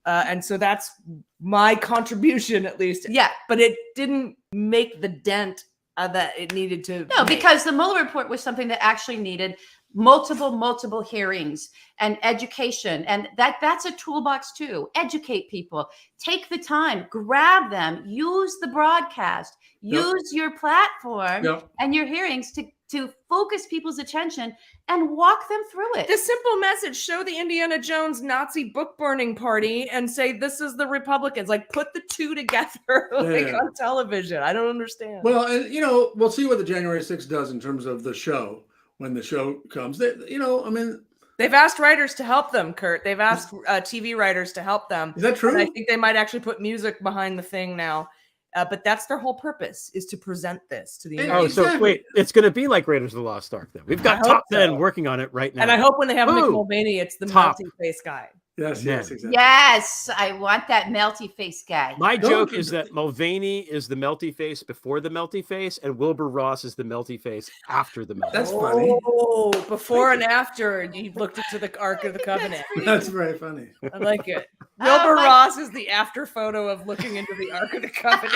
Speaker 6: And so that's my contribution, at least.
Speaker 2: Yeah.
Speaker 6: But it didn't make the dent that it needed to.
Speaker 2: No,
Speaker 6: make.
Speaker 2: because the Mueller report was something that actually needed multiple hearings and education. And that's a toolbox too. Educate people, take the time, grab them, use the broadcast, use your platform and your hearings to focus people's attention and walk them through it.
Speaker 6: The simple message: show the Indiana Jones Nazi book burning party and say, this is the Republicans. Like, put the two together on television. I don't understand.
Speaker 5: Well, and we'll see what the January 6th does in terms of the show. When the show comes,
Speaker 6: they've asked writers to help them, Kurt. They've asked TV writers to help them.
Speaker 5: Is that true?
Speaker 6: And I think they might actually put music behind the thing now. But that's their whole purpose, is to present this to the Americans.
Speaker 1: So wait, it's going to be like Raiders of the Lost Ark then. We've got top 10 working on it right now.
Speaker 6: And I hope when they have Mick Mulvaney, it's the melting face guy.
Speaker 5: Yes, exactly.
Speaker 2: Yes, I want that melty face guy.
Speaker 1: My joke is that Mulvaney is the melty face before the melty face, and Wilbur Ross is the melty face after the melty.
Speaker 5: That's funny.
Speaker 6: Oh, before and after you looked into the Ark of the Covenant.
Speaker 5: That's very funny.
Speaker 6: I like it. Wilbur Ross is the after photo of looking into the Ark of the Covenant.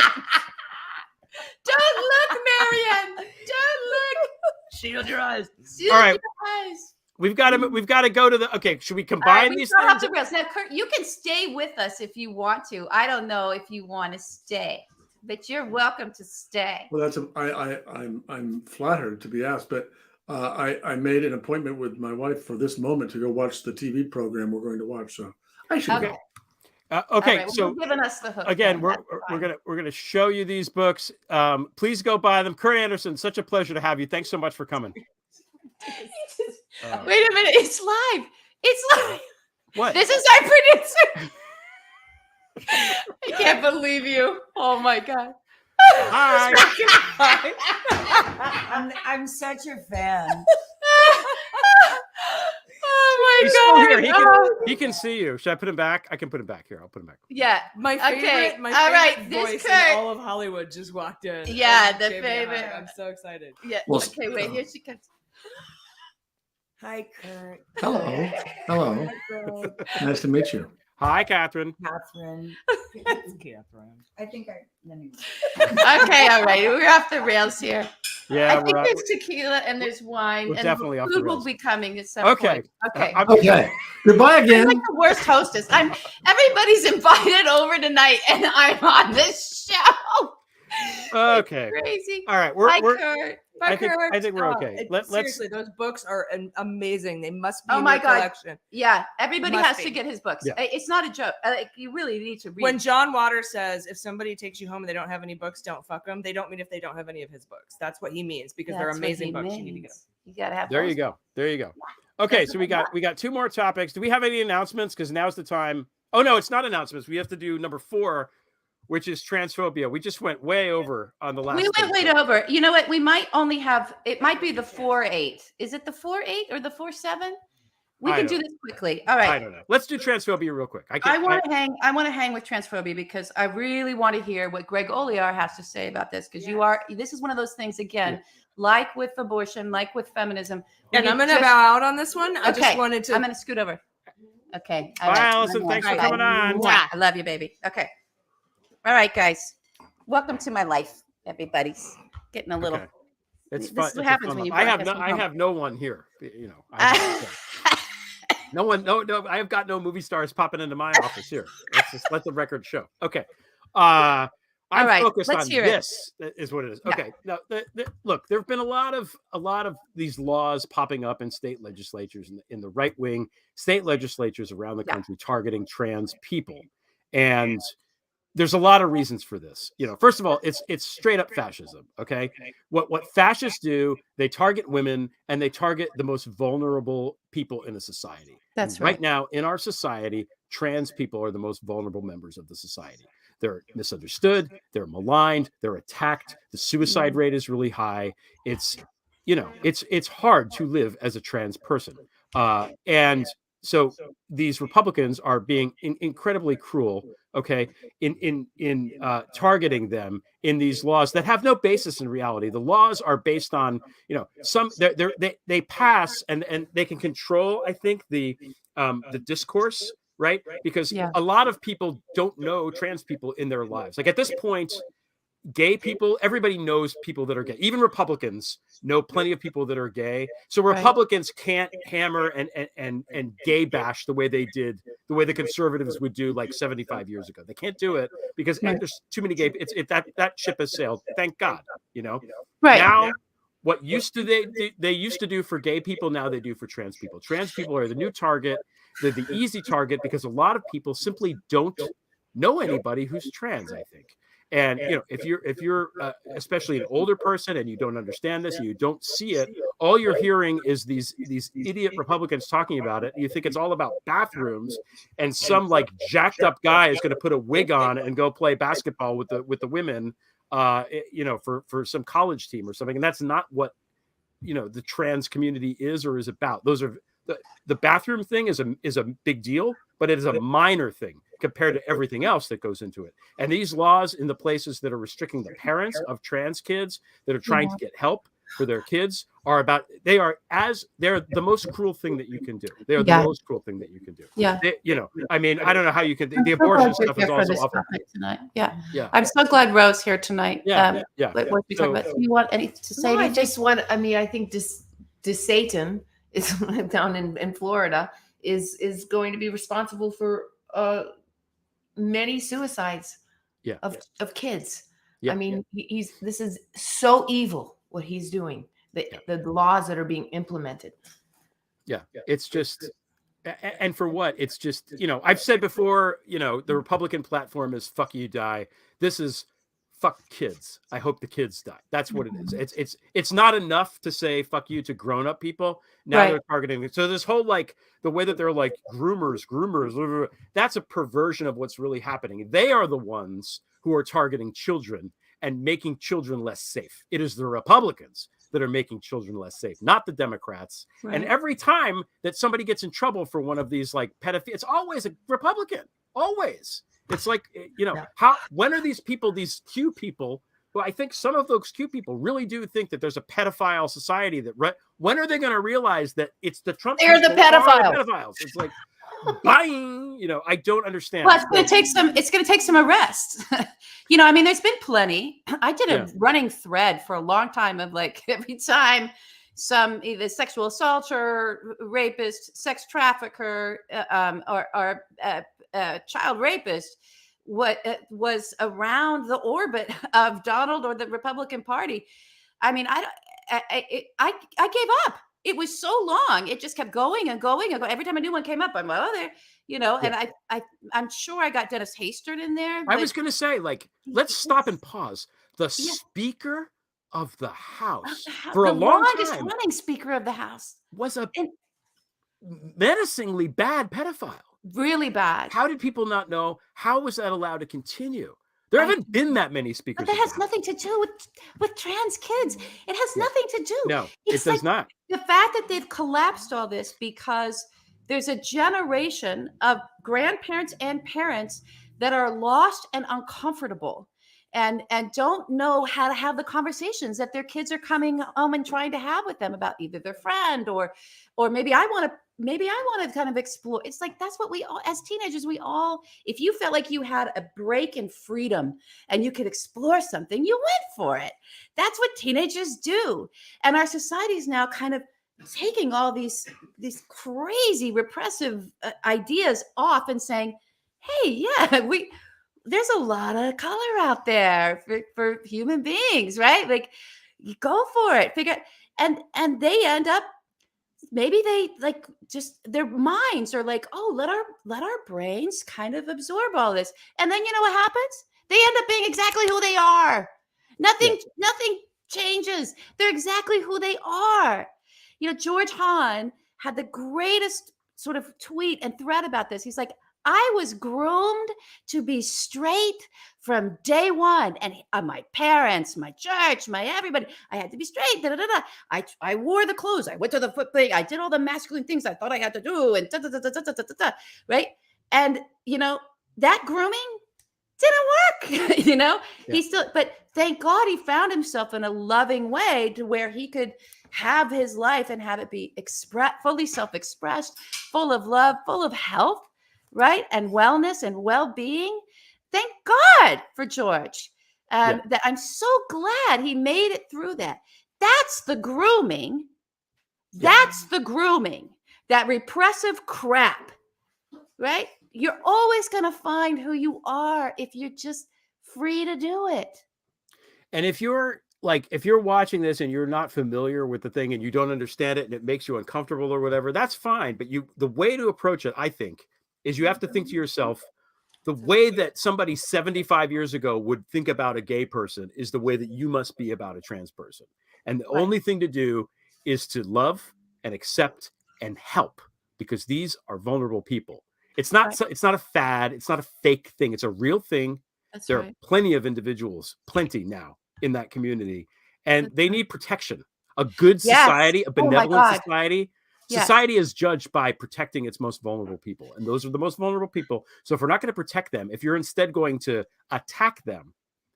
Speaker 2: Don't look, Marianne. Don't look.
Speaker 6: Shield your eyes.
Speaker 2: Shield
Speaker 1: All right.
Speaker 2: your eyes.
Speaker 1: We've got to go to the. Okay, should we combine these things?
Speaker 2: The rails. Now, Kurt, you can stay with us if you want to. I don't know if you want to stay, but you're welcome to stay.
Speaker 5: Well, I'm flattered to be asked, but I made an appointment with my wife for this moment to go watch the TV program we're going to watch. So I should go.
Speaker 1: Okay,
Speaker 2: right, well,
Speaker 1: so
Speaker 2: you're giving us the hook.
Speaker 1: Again, we're gonna show you these books. Please go buy them. Kurt Andersen, such a pleasure to have you. Thanks so much for coming.
Speaker 2: Wait a minute, it's live. It's live.
Speaker 1: What?
Speaker 2: This is our producer. I can't believe you. Oh my God.
Speaker 1: Hi.
Speaker 7: I'm such a fan.
Speaker 2: Oh
Speaker 1: He's
Speaker 2: my
Speaker 1: still
Speaker 2: God.
Speaker 1: here. He can see you. Should I put him back? I can put him back here. I'll put him back.
Speaker 2: Yeah.
Speaker 6: My favorite,
Speaker 2: All right.
Speaker 6: voice
Speaker 2: This Kurt.
Speaker 6: in all of Hollywood just walked in.
Speaker 2: Yeah,
Speaker 6: And
Speaker 2: the
Speaker 6: gave me a hug.
Speaker 2: favorite.
Speaker 6: I'm so excited.
Speaker 2: Yeah.
Speaker 5: Well,
Speaker 2: Okay, wait, here she comes.
Speaker 7: Hi, Kurt.
Speaker 5: Hello. Nice to meet you.
Speaker 1: Hi, Catherine.
Speaker 7: Catherine.
Speaker 6: Catherine.
Speaker 7: I think anyway.
Speaker 2: Okay, all right. We're off the rails here.
Speaker 1: Yeah,
Speaker 2: I think
Speaker 1: we're
Speaker 2: there's tequila and there's wine.
Speaker 1: We're
Speaker 2: and
Speaker 1: definitely off the
Speaker 2: food will
Speaker 1: rails.
Speaker 2: be coming at some
Speaker 1: Okay.
Speaker 2: point. Okay.
Speaker 5: Okay. Goodbye
Speaker 2: I'm
Speaker 5: again.
Speaker 2: like the worst hostess. Everybody's invited over tonight, and I'm on this show.
Speaker 1: Okay.
Speaker 2: It's crazy.
Speaker 1: All right.
Speaker 2: Bye,
Speaker 1: We're
Speaker 2: Kurt.
Speaker 1: I think we're okay. Let's
Speaker 6: Seriously, those books are amazing. They must be
Speaker 2: Oh
Speaker 6: in
Speaker 2: my
Speaker 6: your
Speaker 2: God.
Speaker 6: collection.
Speaker 2: Yeah, everybody
Speaker 6: Must
Speaker 2: has
Speaker 6: be.
Speaker 2: to get his books.
Speaker 1: Yeah.
Speaker 2: It's not a joke. You really need to read.
Speaker 6: When John Waters says, if somebody takes you home and they don't have any books, don't fuck them, they don't mean if they don't have any of his books. That's what he means, because they're
Speaker 2: That's what
Speaker 6: amazing
Speaker 2: he
Speaker 6: books. You need to get them.
Speaker 2: means. You gotta have.
Speaker 1: There
Speaker 2: those.
Speaker 1: you go. There you go. Okay, so we got two more topics. Do we have any announcements? Because now's the time. Oh no, it's not announcements. We have to do number 4, which is transphobia. We just went way over on the last.
Speaker 2: We went way over. You know what? We might only have. It might be the 4-8. Is it the 4-8 or the 4-7? We
Speaker 1: I
Speaker 2: can
Speaker 1: don't
Speaker 2: do this quickly. All right.
Speaker 1: I don't know. Let's do transphobia real quick.
Speaker 2: I want to hang with transphobia because I really want to hear what Greg Olear has to say about this, because this is one of those things again, like with abortion, like with feminism.
Speaker 6: And I'm going to bow out on this one. I just wanted to.
Speaker 2: I'm going to scoot over. Okay.
Speaker 1: Bye, Allison. Thanks for coming on.
Speaker 2: I love you, baby. Okay. All right, guys. Welcome to my life, everybody's getting a little.
Speaker 1: Okay. It's
Speaker 2: This
Speaker 1: fun.
Speaker 2: is what happens when you
Speaker 1: I have
Speaker 2: broadcast
Speaker 1: no.
Speaker 2: from
Speaker 1: I have no one here. You know. No one. No. I have got no movie stars popping into my office here. Let's just let the record show. Okay. I'm
Speaker 2: right,
Speaker 1: focused
Speaker 2: let's
Speaker 1: on
Speaker 2: hear it.
Speaker 1: this. Is what it is. Okay. Now, look, there have been a lot of these laws popping up in state legislatures in the right wing state legislatures around the country targeting trans people, and there's a lot of reasons for this. You know, first of all, it's straight up fascism. Okay, what fascists do, they target women and they target the most vulnerable people in a society.
Speaker 2: That's
Speaker 1: Right now in our society, trans people are the most vulnerable members of the society. They're misunderstood, they're maligned, they're attacked. The suicide rate is really high. It's hard to live as a trans person. And so these Republicans are being incredibly cruel, okay, in targeting them in these laws that have no basis in reality. The laws are based on, some they pass and they can control, I think, the discourse, right? Because
Speaker 2: Yeah.
Speaker 1: a lot of people don't know trans people in their lives. Like at this point, gay people, everybody knows people that are gay. Even Republicans know plenty of people that are gay. So
Speaker 2: Right.
Speaker 1: Republicans can't hammer and gay bash the way they did, the way the conservatives would do like 75 years ago. They can't do it because
Speaker 2: Right.
Speaker 1: there's too many gay. That ship has sailed. Thank God.
Speaker 2: Right.
Speaker 1: Now, what they used to do for gay people, now they do for trans people. Trans people are the new target. They're the easy target because a lot of people simply don't know anybody who's trans, I think. And if you're especially an older person and you don't understand this and you don't see it, all you're hearing is these idiot Republicans talking about it. You think it's all about bathrooms, and some like jacked up guy is going to put a wig on and go play basketball with the women, for some college team or something. And that's not what the trans community is or is about. Those are the bathroom thing is a big deal, but it is a minor thing compared to everything else that goes into it. And these laws in the places that are restricting the parents of trans kids that are trying to get help for their kids they're the most cruel thing that you can do. They are the most cruel thing that you can do.
Speaker 2: Yeah.
Speaker 1: I mean, I don't know how you can. The
Speaker 2: I'm so
Speaker 1: abortion
Speaker 2: glad you're
Speaker 1: stuff is
Speaker 2: here for
Speaker 1: also
Speaker 2: this
Speaker 1: awful.
Speaker 2: topic tonight. Yeah.
Speaker 1: Yeah.
Speaker 2: I'm so glad Rose here tonight.
Speaker 1: Yeah.
Speaker 2: What we talk about. You want any to say
Speaker 3: No, I
Speaker 2: anything?
Speaker 3: just want. I mean, I think this Satan is down in Florida is going to be responsible for many suicides of kids.
Speaker 1: Yeah.
Speaker 3: I mean, this is so evil what he's doing. The laws that are being implemented.
Speaker 1: Yeah. It's just, and for what? It's just, I've said before, the Republican platform is fuck you, die. This is fuck kids. I hope the kids die. That's what it is. It's not enough to say fuck you to grown-up people. Now
Speaker 2: Right.
Speaker 1: they're targeting. So this whole like the way that they're like groomers, that's a perversion of what's really happening. They are the ones who are targeting children and making children less safe. It is the Republicans that are making children less safe, not the Democrats.
Speaker 2: Right.
Speaker 1: And every time that somebody gets in trouble for one of these like pedophiles, it's always a Republican. Always. It's like, when are these people, these Q people, who I think some of those Q people really do think that there's a pedophile society when are they going to realize that it's the Trump
Speaker 3: They're the
Speaker 1: people are
Speaker 3: pedophiles.
Speaker 1: It's like, buying, I don't understand.
Speaker 2: Well, it's going to take some arrests. I mean, there's been plenty. I did a running thread for a long time of like every time some either sexual assaulter, rapist, sex trafficker, or child rapist was around the orbit of Donald or the Republican Party. I mean, I gave up. It was so long. It just kept going and going and going. Every time a new one came up, I'm like, oh, there, and I'm sure I got Dennis Hastert in there.
Speaker 1: I was going to say, like, let's stop and pause. The Speaker of the House for a long time,
Speaker 2: running Speaker of the House,
Speaker 1: was a menacingly bad pedophile.
Speaker 2: Really bad.
Speaker 1: How did people not know? How was that allowed to continue? There haven't been that many speakers.
Speaker 2: But that has nothing to do with trans kids. It has nothing to do.
Speaker 1: No,
Speaker 2: it's
Speaker 1: it does not.
Speaker 2: The fact that they've collapsed all this because there's a generation of grandparents and parents that are lost and uncomfortable and don't know how to have the conversations that their kids are coming home and trying to have with them about either their friend or maybe I want to kind of explore. It's like, that's what we all, as teenagers, if you felt like you had a break in freedom and you could explore something, you went for it. That's what teenagers do. And our society is now kind of taking all these crazy repressive ideas off and saying, hey, there's a lot of color out there for human beings, right? Like, you go for it, and they end up, maybe they like just their minds are like, oh, let our brains kind of absorb all this. And then you know what happens? They end up being exactly who they are. Nothing changes. They're exactly who they are. George Hahn had the greatest sort of tweet and thread about this. He's like, I was groomed to be straight from day one, and my parents, my church, my everybody, I had to be straight. Da, da, da, da. I wore the clothes. I went to the foot thing. I did all the masculine things I thought I had to do, and da, da, da, da, da, da, da, da, right? And that grooming didn't work. He still, but thank God he found himself in a loving way to where he could have his life and have it be fully self-expressed, full of love, full of health, right? And wellness and well-being. Thank God for George. That I'm so glad he made it through that. That's the grooming. That's the grooming. That repressive crap, right? You're always going to find who you are if you're just free to do it.
Speaker 1: And if you're watching this and you're not familiar with the thing and you don't understand it and it makes you uncomfortable or whatever, that's fine. But the way to approach it, I think, is you have to think to yourself, the way that somebody 75 years ago would think about a gay person is the way that you must be about a trans person. And the only thing to do is to love and accept and help, because these are vulnerable people. It's not a fad. It's not a fake thing. It's a real thing. There are plenty of individuals, plenty now in that community, and they need protection. A good society, a benevolent society. Society is judged by protecting its most vulnerable people, and those are the most vulnerable people. So if we're not going to protect them, if you're instead going to attack them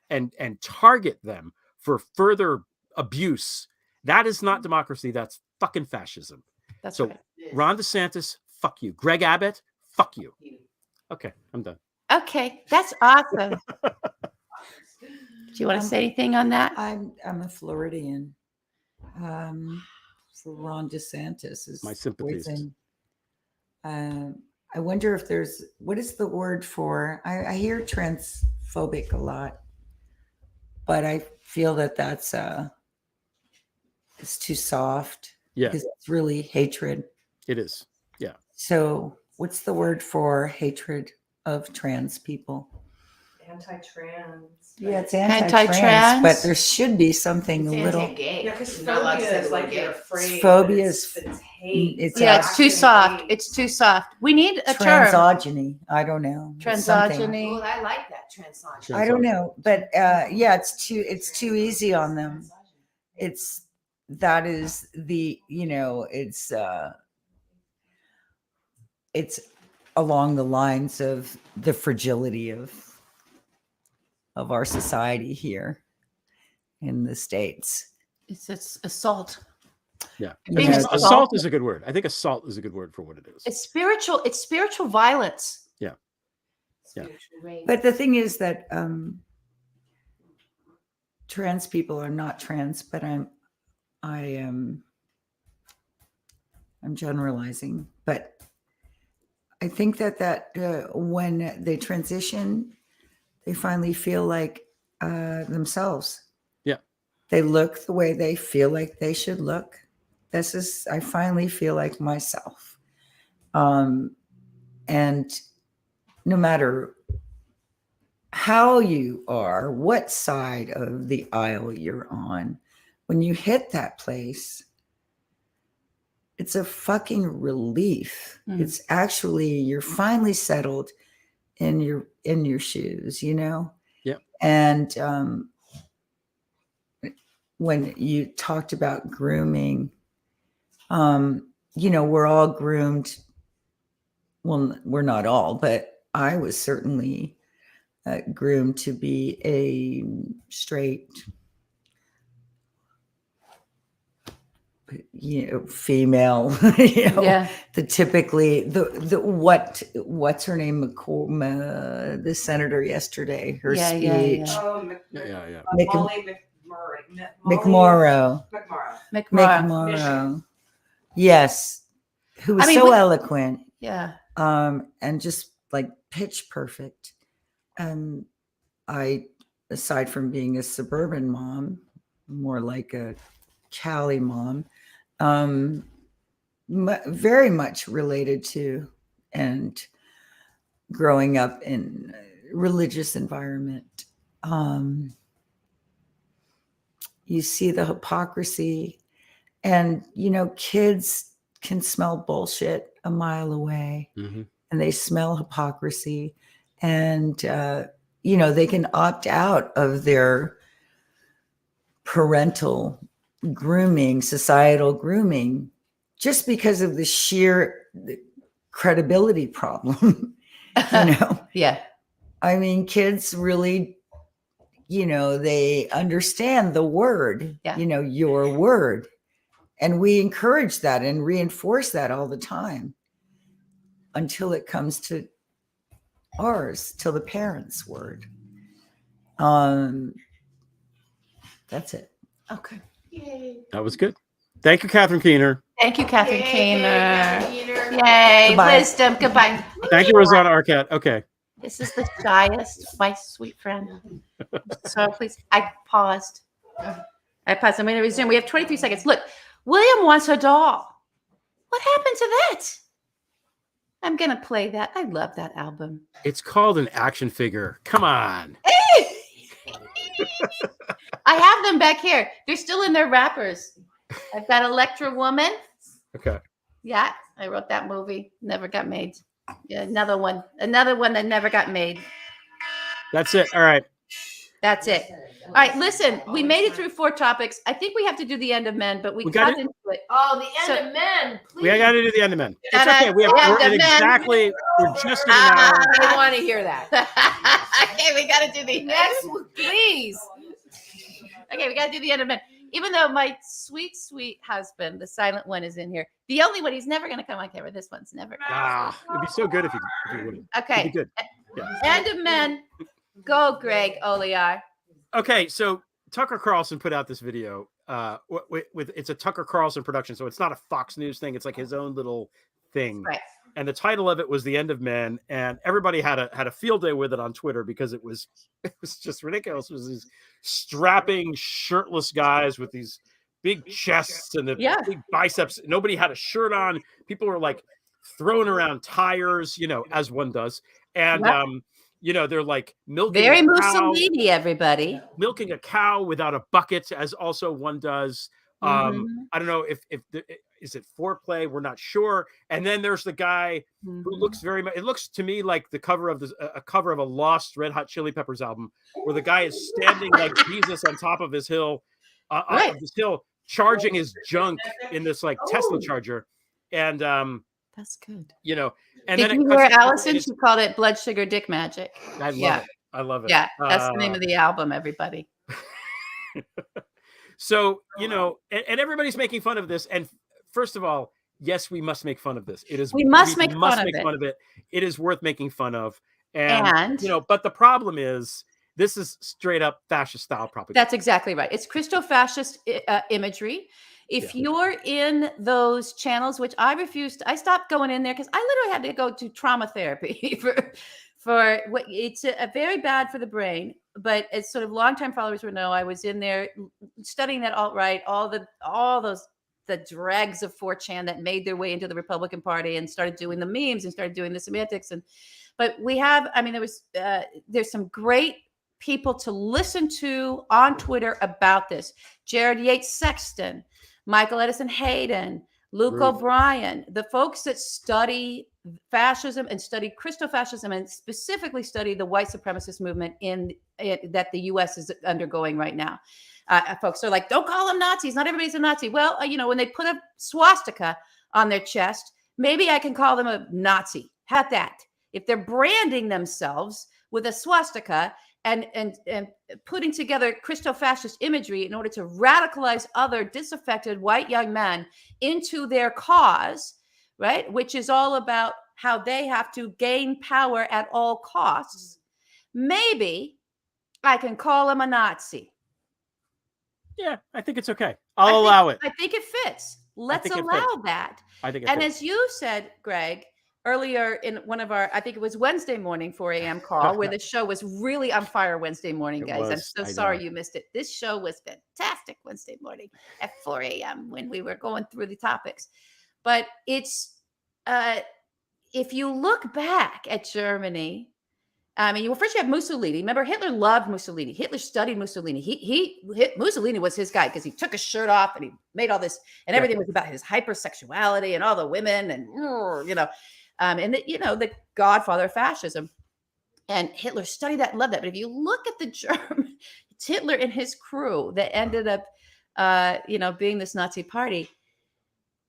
Speaker 1: and target them for further abuse, that is not democracy. That's fucking fascism. Ron DeSantis, fuck you. Greg Abbott, fuck you. Okay, I'm done.
Speaker 2: Okay, that's awesome. Do you want to say anything on that?
Speaker 7: I'm a Floridian. For Ron DeSantis is
Speaker 1: my sympathies.
Speaker 7: I wonder if what is the word for? I hear transphobic a lot, but I feel that's it's too soft.
Speaker 1: Yeah,
Speaker 7: because it's really hatred.
Speaker 1: It is. Yeah.
Speaker 7: So what's the word for hatred of trans people?
Speaker 6: Anti-trans.
Speaker 7: Yeah, it's anti-trans, but there should be something
Speaker 3: It's
Speaker 7: a little.
Speaker 3: anti-gay.
Speaker 6: Yeah, because
Speaker 3: You're not allowed to
Speaker 6: phobia
Speaker 3: say
Speaker 6: is
Speaker 3: the
Speaker 6: like
Speaker 3: word
Speaker 6: you're
Speaker 3: gay.
Speaker 6: afraid.
Speaker 7: Phobia
Speaker 6: but
Speaker 7: is-
Speaker 6: it's hate.
Speaker 7: it's
Speaker 2: It's too soft.
Speaker 6: hate.
Speaker 2: It's too soft. We need a term.
Speaker 7: Transogyny. I don't know. It's something.
Speaker 2: Transogyny.
Speaker 3: Well, I like that transogyny.
Speaker 7: I don't know, but it's too easy on them. It's along the lines of the fragility of our society here in the States.
Speaker 2: It's assault.
Speaker 1: Yeah.
Speaker 2: Being
Speaker 1: Assault is a good word. I think assault is a good word for what it is.
Speaker 2: It's spiritual. It's spiritual violence.
Speaker 1: Yeah.
Speaker 7: But the thing is that trans people are not trans, but I'm generalizing, but I think that when they transition, they finally feel like themselves.
Speaker 1: Yeah.
Speaker 7: They look the way they feel like they should look. I finally feel like myself. And no matter how you are, what side of the aisle you're on, when you hit that place, it's a fucking relief.
Speaker 2: Mm.
Speaker 7: It's actually, you're finally settled in your shoes, Yeah. And when you talked about grooming, we're all groomed. Well, we're not all, but I was certainly groomed to be a straight, female, the typically the what's her name, the senator yesterday, her speech.
Speaker 1: Yeah.
Speaker 7: McMorrow. Yes. Who was eloquent.
Speaker 2: Yeah.
Speaker 7: And just like pitch perfect. I, aside from being a suburban mom, more like a Cali mom, very much related to and growing up in a religious environment. You see the hypocrisy, and kids can smell bullshit a mile away.
Speaker 1: Mm-hmm.
Speaker 7: And they smell hypocrisy, and they can opt out of their parental grooming, societal grooming, just because of the sheer credibility problem.
Speaker 2: Yeah.
Speaker 7: I mean, kids really, they understand the word, your word. And we encourage that and reinforce that all the time until it comes to ours, till the parents' word. That's it.
Speaker 2: Okay.
Speaker 1: That was good. Thank you, Catherine Keener.
Speaker 2: Thank you, Catherine Keener. Yay.
Speaker 7: Goodbye.
Speaker 2: Wisdom. Goodbye.
Speaker 1: Thank you, Rosanna Arquette. Okay.
Speaker 2: This is the shyest, my sweet friend. So please, I paused. I'm going to resume. We have 23 seconds. Look, William wants a doll. What happened to that? I'm going to play that. I love that album.
Speaker 1: It's called an action figure. Come on.
Speaker 2: I have them back here. They're still in their wrappers. I've got Electra Woman.
Speaker 1: Okay.
Speaker 2: Yeah, I wrote that movie. Never got made. Yeah, another one that never got made.
Speaker 1: That's it. All right.
Speaker 2: That's it. All right, listen, we made it through 4 topics. I think we have to do the end of men, but we got into it.
Speaker 3: Oh, the end of men. Please.
Speaker 1: We got to do the end of men. It's
Speaker 2: Ta-da,
Speaker 1: okay. We're just in an hour.
Speaker 3: I want to hear that.
Speaker 2: Okay, we got to do the
Speaker 3: Next, please.
Speaker 2: Okay, we got to do the end of men. Even though my sweet, sweet husband, the silent one, is in here. The only one, he's never going to come on camera. This one's never.
Speaker 1: It'd be so good if you wouldn't.
Speaker 2: Okay.
Speaker 1: It'd be good. Yeah.
Speaker 2: End of men. Go, Greg Olear.
Speaker 1: Okay, so Tucker Carlson put out this video. With it's a Tucker Carlson production, so it's not a Fox News thing. It's like his own little thing.
Speaker 2: Right.
Speaker 1: And the title of it was "The End of Men," and everybody had a field day with it on Twitter because it was just ridiculous. It was these strapping, shirtless guys with these big chests and the big biceps. Nobody had a shirt on. People were like throwing around tires, as one does, and they're like milking.
Speaker 2: Very Mussolini, everybody.
Speaker 1: Milking a cow without a bucket, as also one does. I don't know if is it foreplay? We're not sure. And then there's the guy who looks very much. It looks to me like the cover of a cover of a lost Red Hot Chili Peppers album, where the guy is standing like Jesus on top of his hill, charging his junk in this like Tesla charger, and
Speaker 2: that's good.
Speaker 1: And
Speaker 2: did
Speaker 1: then
Speaker 2: you hear Allison? She called it Blood Sugar Dick Magic.
Speaker 1: I love it. I love it.
Speaker 2: Yeah, that's the name of the album, everybody.
Speaker 1: So, and everybody's making fun of this. And first of all, yes, we must make fun of this. We must make fun of it. It is worth making fun of. And but the problem is this is straight up fascist style propaganda.
Speaker 2: That's exactly right. It's Christo-fascist imagery. If you're in those channels, which I refused, I stopped going in there because I literally had to go to trauma therapy for what it's very bad for the brain. But as sort of longtime followers will know, I was in there studying that alt-right, all the dregs of 4chan that made their way into the Republican Party and started doing the memes and started doing the semantics. But we have, there's some great people to listen to on Twitter about this. Jared Yates Sexton, Michael Edison Hayden, Luke O'Brien, the folks that study fascism and study Christo-fascism and specifically study the white supremacist movement that the U.S. is undergoing right now. Folks are like, don't call them Nazis. Not everybody's a Nazi. Well, when they put a swastika on their chest, maybe I can call them a Nazi. How about that? If they're branding themselves with a swastika and putting together Christo-fascist imagery in order to radicalize other disaffected white young men into their cause, right? Which is all about how they have to gain power at all costs. Maybe I can call them a Nazi.
Speaker 1: Yeah, I think it's okay. I'll allow it.
Speaker 2: I think it fits. Let's allow that.
Speaker 1: I think it
Speaker 2: fits.
Speaker 1: As
Speaker 2: you said, Greg, earlier in one of our, I think it was Wednesday morning 4 a.m. call, where the show was really on fire Wednesday morning, guys. I'm so sorry you missed it. This show was fantastic Wednesday morning at 4 a.m. when we were going through the topics. But it's, if you look back at Germany, first you have Mussolini. Remember, Hitler loved Mussolini. Hitler studied Mussolini. Mussolini was his guy because he took his shirt off and he made all this, and everything was about his hypersexuality and all the women and, the godfather of fascism. And Hitler studied that and loved that. But if you look at the German, it's Hitler and his crew that ended up, being this Nazi party.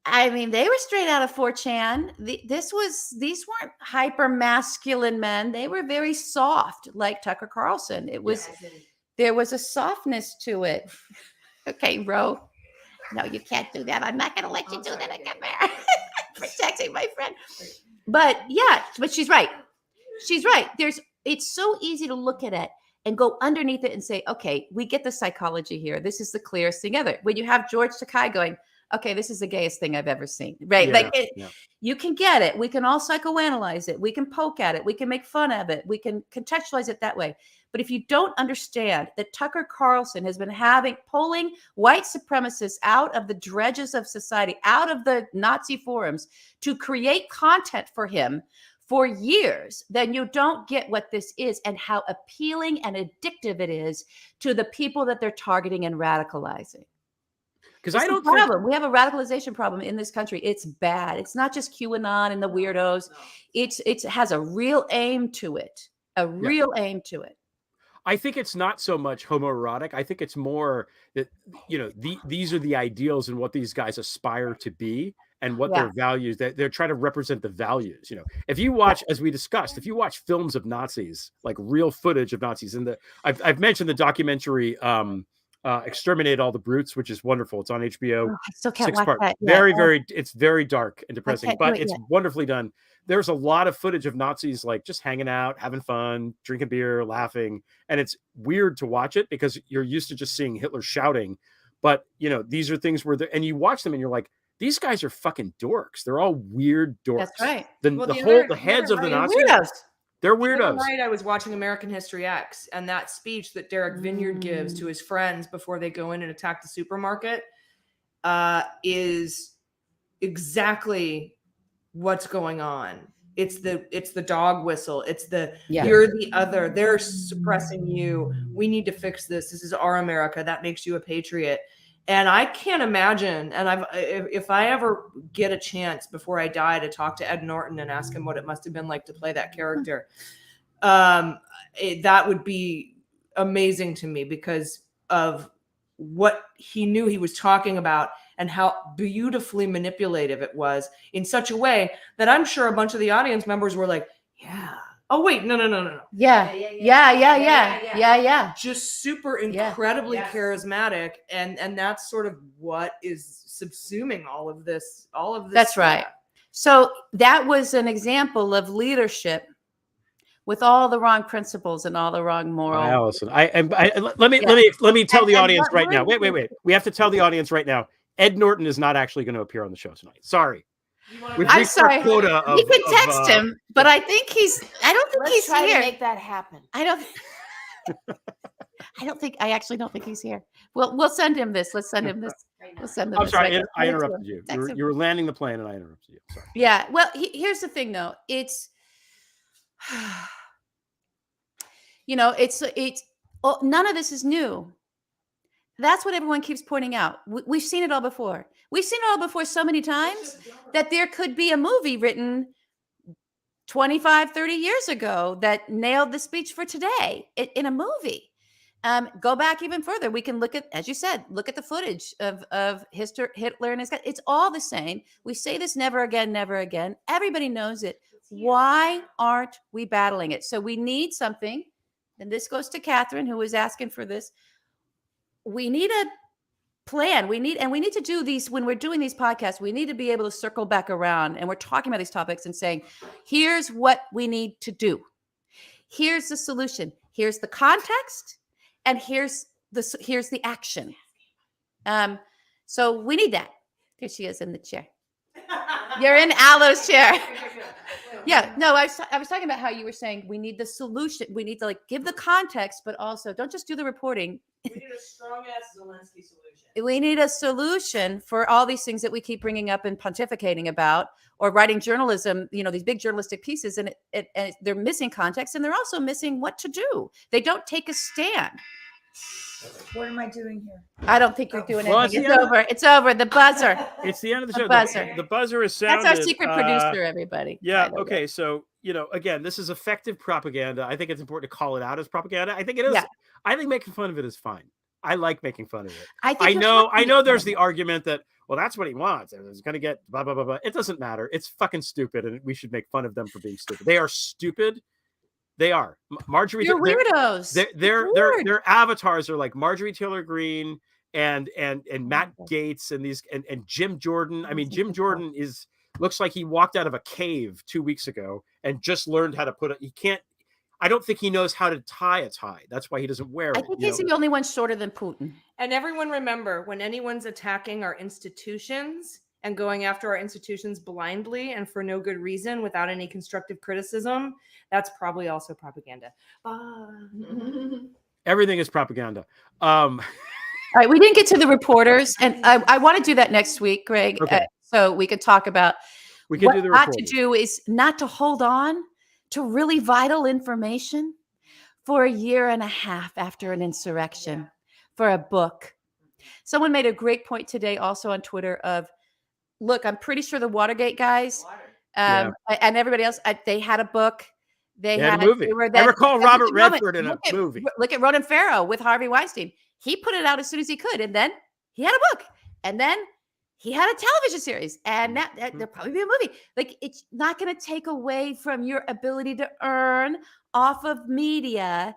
Speaker 2: I mean, they were straight out of 4chan. These weren't hyper masculine men. They were very soft, like Tucker Carlson. There was a softness to it. Okay, Ro. No, you can't do that. I'm not going to let you do that. Come here. Protecting my friend. But she's right. She's right. It's so easy to look at it and go underneath it and say, okay, we get the psychology here. This is the clearest thing ever. When you have George Takei going, okay, this is the gayest thing I've ever seen, right? You can get it. We can all psychoanalyze it. We can poke at it. We can make fun of it. We can contextualize it that way. But if you don't understand that Tucker Carlson has been pulling white supremacists out of the dredges of society, out of the Nazi forums to create content for him for years, then you don't get what this is and how appealing and addictive it is to the people that they're targeting and radicalizing.
Speaker 1: Because
Speaker 2: I don't think we have a radicalization problem in this country. It's bad. It's not just QAnon and the weirdos. No. It has a real aim to it. Aim to it.
Speaker 1: I think it's not so much homoerotic. I think it's more that, these are the ideals and what these guys aspire to be and what their values, that they're trying to represent the values. If you watch, as we discussed, if you watch films of Nazis, like real footage of Nazis, and I've mentioned the documentary, Exterminate All the Brutes, which is wonderful. It's on HBO.
Speaker 2: I still can't watch that.
Speaker 1: It's very dark and depressing, but it's wonderfully done. There's a lot of footage of Nazis like just hanging out, having fun, drinking beer, laughing. And it's weird to watch it because you're used to just seeing Hitler shouting. But, these are things where and you watch them and you're like, these guys are fucking dorks. They're all weird dorks.
Speaker 2: That's right.
Speaker 1: The heads of the Nazis.
Speaker 2: Weirdos.
Speaker 1: They're weirdos.
Speaker 6: The other night I was watching American History X, and that speech that Derek Vineyard gives to his friends before they go in and attack the supermarket is exactly what's going on. It's the dog whistle. It's you're the other. They're suppressing you. We need to fix this. This is our America. That makes you a patriot. And I can't imagine. And if I ever get a chance before I die to talk to Ed Norton and ask him what it must have been like to play that character, that would be amazing to me because of what he knew he was talking about and how beautifully manipulative it was in such a way that I'm sure a bunch of the audience members were like, yeah. Oh, wait, no.
Speaker 2: Yeah.
Speaker 6: Just super incredibly charismatic. And that's sort of what is subsuming all of this.
Speaker 2: That's right. So that was an example of leadership with all the wrong principles and all the wrong moral.
Speaker 1: Allison, let me tell the audience right now. Wait. We have to tell the audience right now. Ed Norton is not actually going to appear on the show tonight. Sorry.
Speaker 2: I'm sorry. You could text him, but I don't think he's
Speaker 3: try
Speaker 2: here.
Speaker 3: To make that happen.
Speaker 2: I actually don't think he's here. We'll send him this. Let's send him this. We'll send him
Speaker 1: I'm sorry. I interrupted you. You were landing the plane and I interrupted you. Sorry.
Speaker 2: Yeah. Well, here's the thing though. It's none of this is new. That's what everyone keeps pointing out. We've seen it all before. We've seen it all before so many times that there could be a movie written 25, 30 years ago that nailed the speech for today in a movie. Go back even further. We can look at, as you said, look at the footage of Hitler and his guys. It's all the same. We say this never again, never again. Everybody knows it. Why aren't we battling it? So we need something. And this goes to Catherine, who was asking for this. We need a plan. We need to do these when we're doing these podcasts. We need to be able to circle back around and we're talking about these topics and saying, here's what we need to do. Here's the solution. Here's the context. And here's the action. So we need that. Here she is in the chair. You're in Alo's chair. Yeah, no, I was talking about how you were saying we need the solution. We need to give the context, but also don't just do the reporting.
Speaker 6: We need a strong ass Zelensky solution.
Speaker 2: We need a solution for all these things that we keep bringing up and pontificating about, or writing journalism. These big journalistic pieces, and they're missing context, and they're also missing what to do. They don't take a stand.
Speaker 7: What am I doing here?
Speaker 2: I don't think you're doing anything. It's over. It's over. The buzzer.
Speaker 1: It's the end of the show.
Speaker 2: Buzzer.
Speaker 1: The buzzer is sounded.
Speaker 2: That's our secret producer, everybody.
Speaker 1: Yeah. Okay. So you know, again, this is effective propaganda. I think it's important to call it out as propaganda. I think it is.
Speaker 2: Yeah.
Speaker 1: I think making fun of it is fine. I like making fun of it.
Speaker 2: I
Speaker 1: know there's the argument that, well, that's what he wants and it's going to get blah, blah, blah, blah. It doesn't matter. It's fucking stupid. And we should make fun of them for being stupid. They are stupid. They are. Marjorie.
Speaker 2: You're weirdos.
Speaker 1: Their avatars are like Marjorie Taylor Greene and Matt Gaetz and these and Jim Jordan. I mean, Jim Jordan looks like he walked out of a cave 2 weeks ago and just learned how to I don't think he knows how to tie a tie. That's why he doesn't wear it.
Speaker 2: I think he's the only one shorter than Putin.
Speaker 6: And everyone remember, when anyone's attacking our institutions and going after our institutions blindly and for no good reason without any constructive criticism, that's probably also propaganda.
Speaker 1: Everything is propaganda.
Speaker 2: All right, we didn't get to the reporters, and I want to do that next week, Greg,
Speaker 1: Okay.
Speaker 2: so we could talk about
Speaker 1: We can
Speaker 2: what
Speaker 1: do the
Speaker 2: not to
Speaker 1: reporters.
Speaker 2: do is not to hold on to really vital information for a year and a half after an insurrection for a book. Someone made a great point today also on Twitter of, look, I'm pretty sure the Watergate guys and everybody else, they had a book. They had
Speaker 1: a movie. I recall Robert Redford in a movie.
Speaker 2: Look at Ronan Farrow with Harvey Weinstein. He put it out as soon as he could, and then he had a book, and then he had a television series, and there'll probably be a movie. Like, it's not going to take away from your ability to earn off of media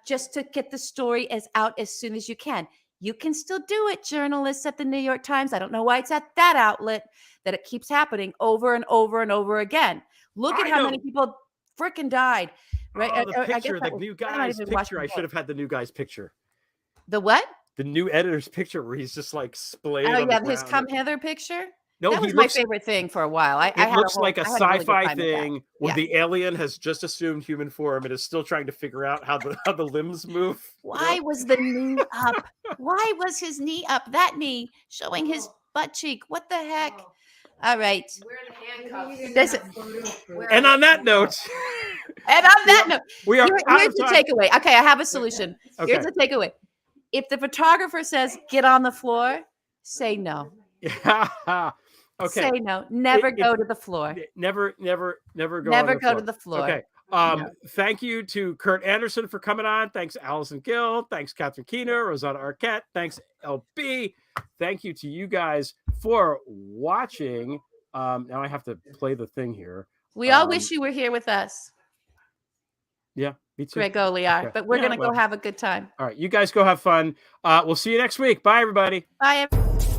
Speaker 2: just to get the story out as soon as you can. You can still do it, journalists at the New York Times. I don't know why it's at that outlet that it keeps happening over and over and over again. Look at how many people freaking died. Right?
Speaker 1: Oh, the picture, the new guy's picture. I should have had the new guy's picture.
Speaker 2: The what?
Speaker 1: The new editor's picture where he's just like splayed.
Speaker 2: Oh yeah, his come hither picture.
Speaker 1: No,
Speaker 2: that was my favorite thing for a while.
Speaker 1: It looks like a sci-fi thing where the alien has just assumed human form and is still trying to figure out how the limbs move.
Speaker 2: Why was the knee up? Why was his knee up? That knee showing his butt cheek. What the heck? All right.
Speaker 3: Where are the handcuffs?
Speaker 1: And on that note,
Speaker 2: we are. Here's the takeaway. Okay, I have a solution.
Speaker 1: Okay.
Speaker 2: Here's the takeaway. If the photographer says get on the floor, say no.
Speaker 1: Yeah. Okay.
Speaker 2: Say no. Never go to the floor.
Speaker 1: Never go.
Speaker 2: Never go to the floor.
Speaker 1: Okay. Thank you to Kurt Andersen for coming on. Thanks, Allison Gill. Thanks, Catherine Keener, Rosanna Arquette. Thanks, LB. Thank you to you guys for watching. Now I have to play the thing here.
Speaker 2: We all wish you were here with us.
Speaker 1: Yeah, me too.
Speaker 2: Greg Oliar,
Speaker 1: Okay.
Speaker 2: but we're going to go have a good time.
Speaker 1: All right, you guys go have fun. We'll see you next week. Bye, everybody.
Speaker 2: Bye, everybody.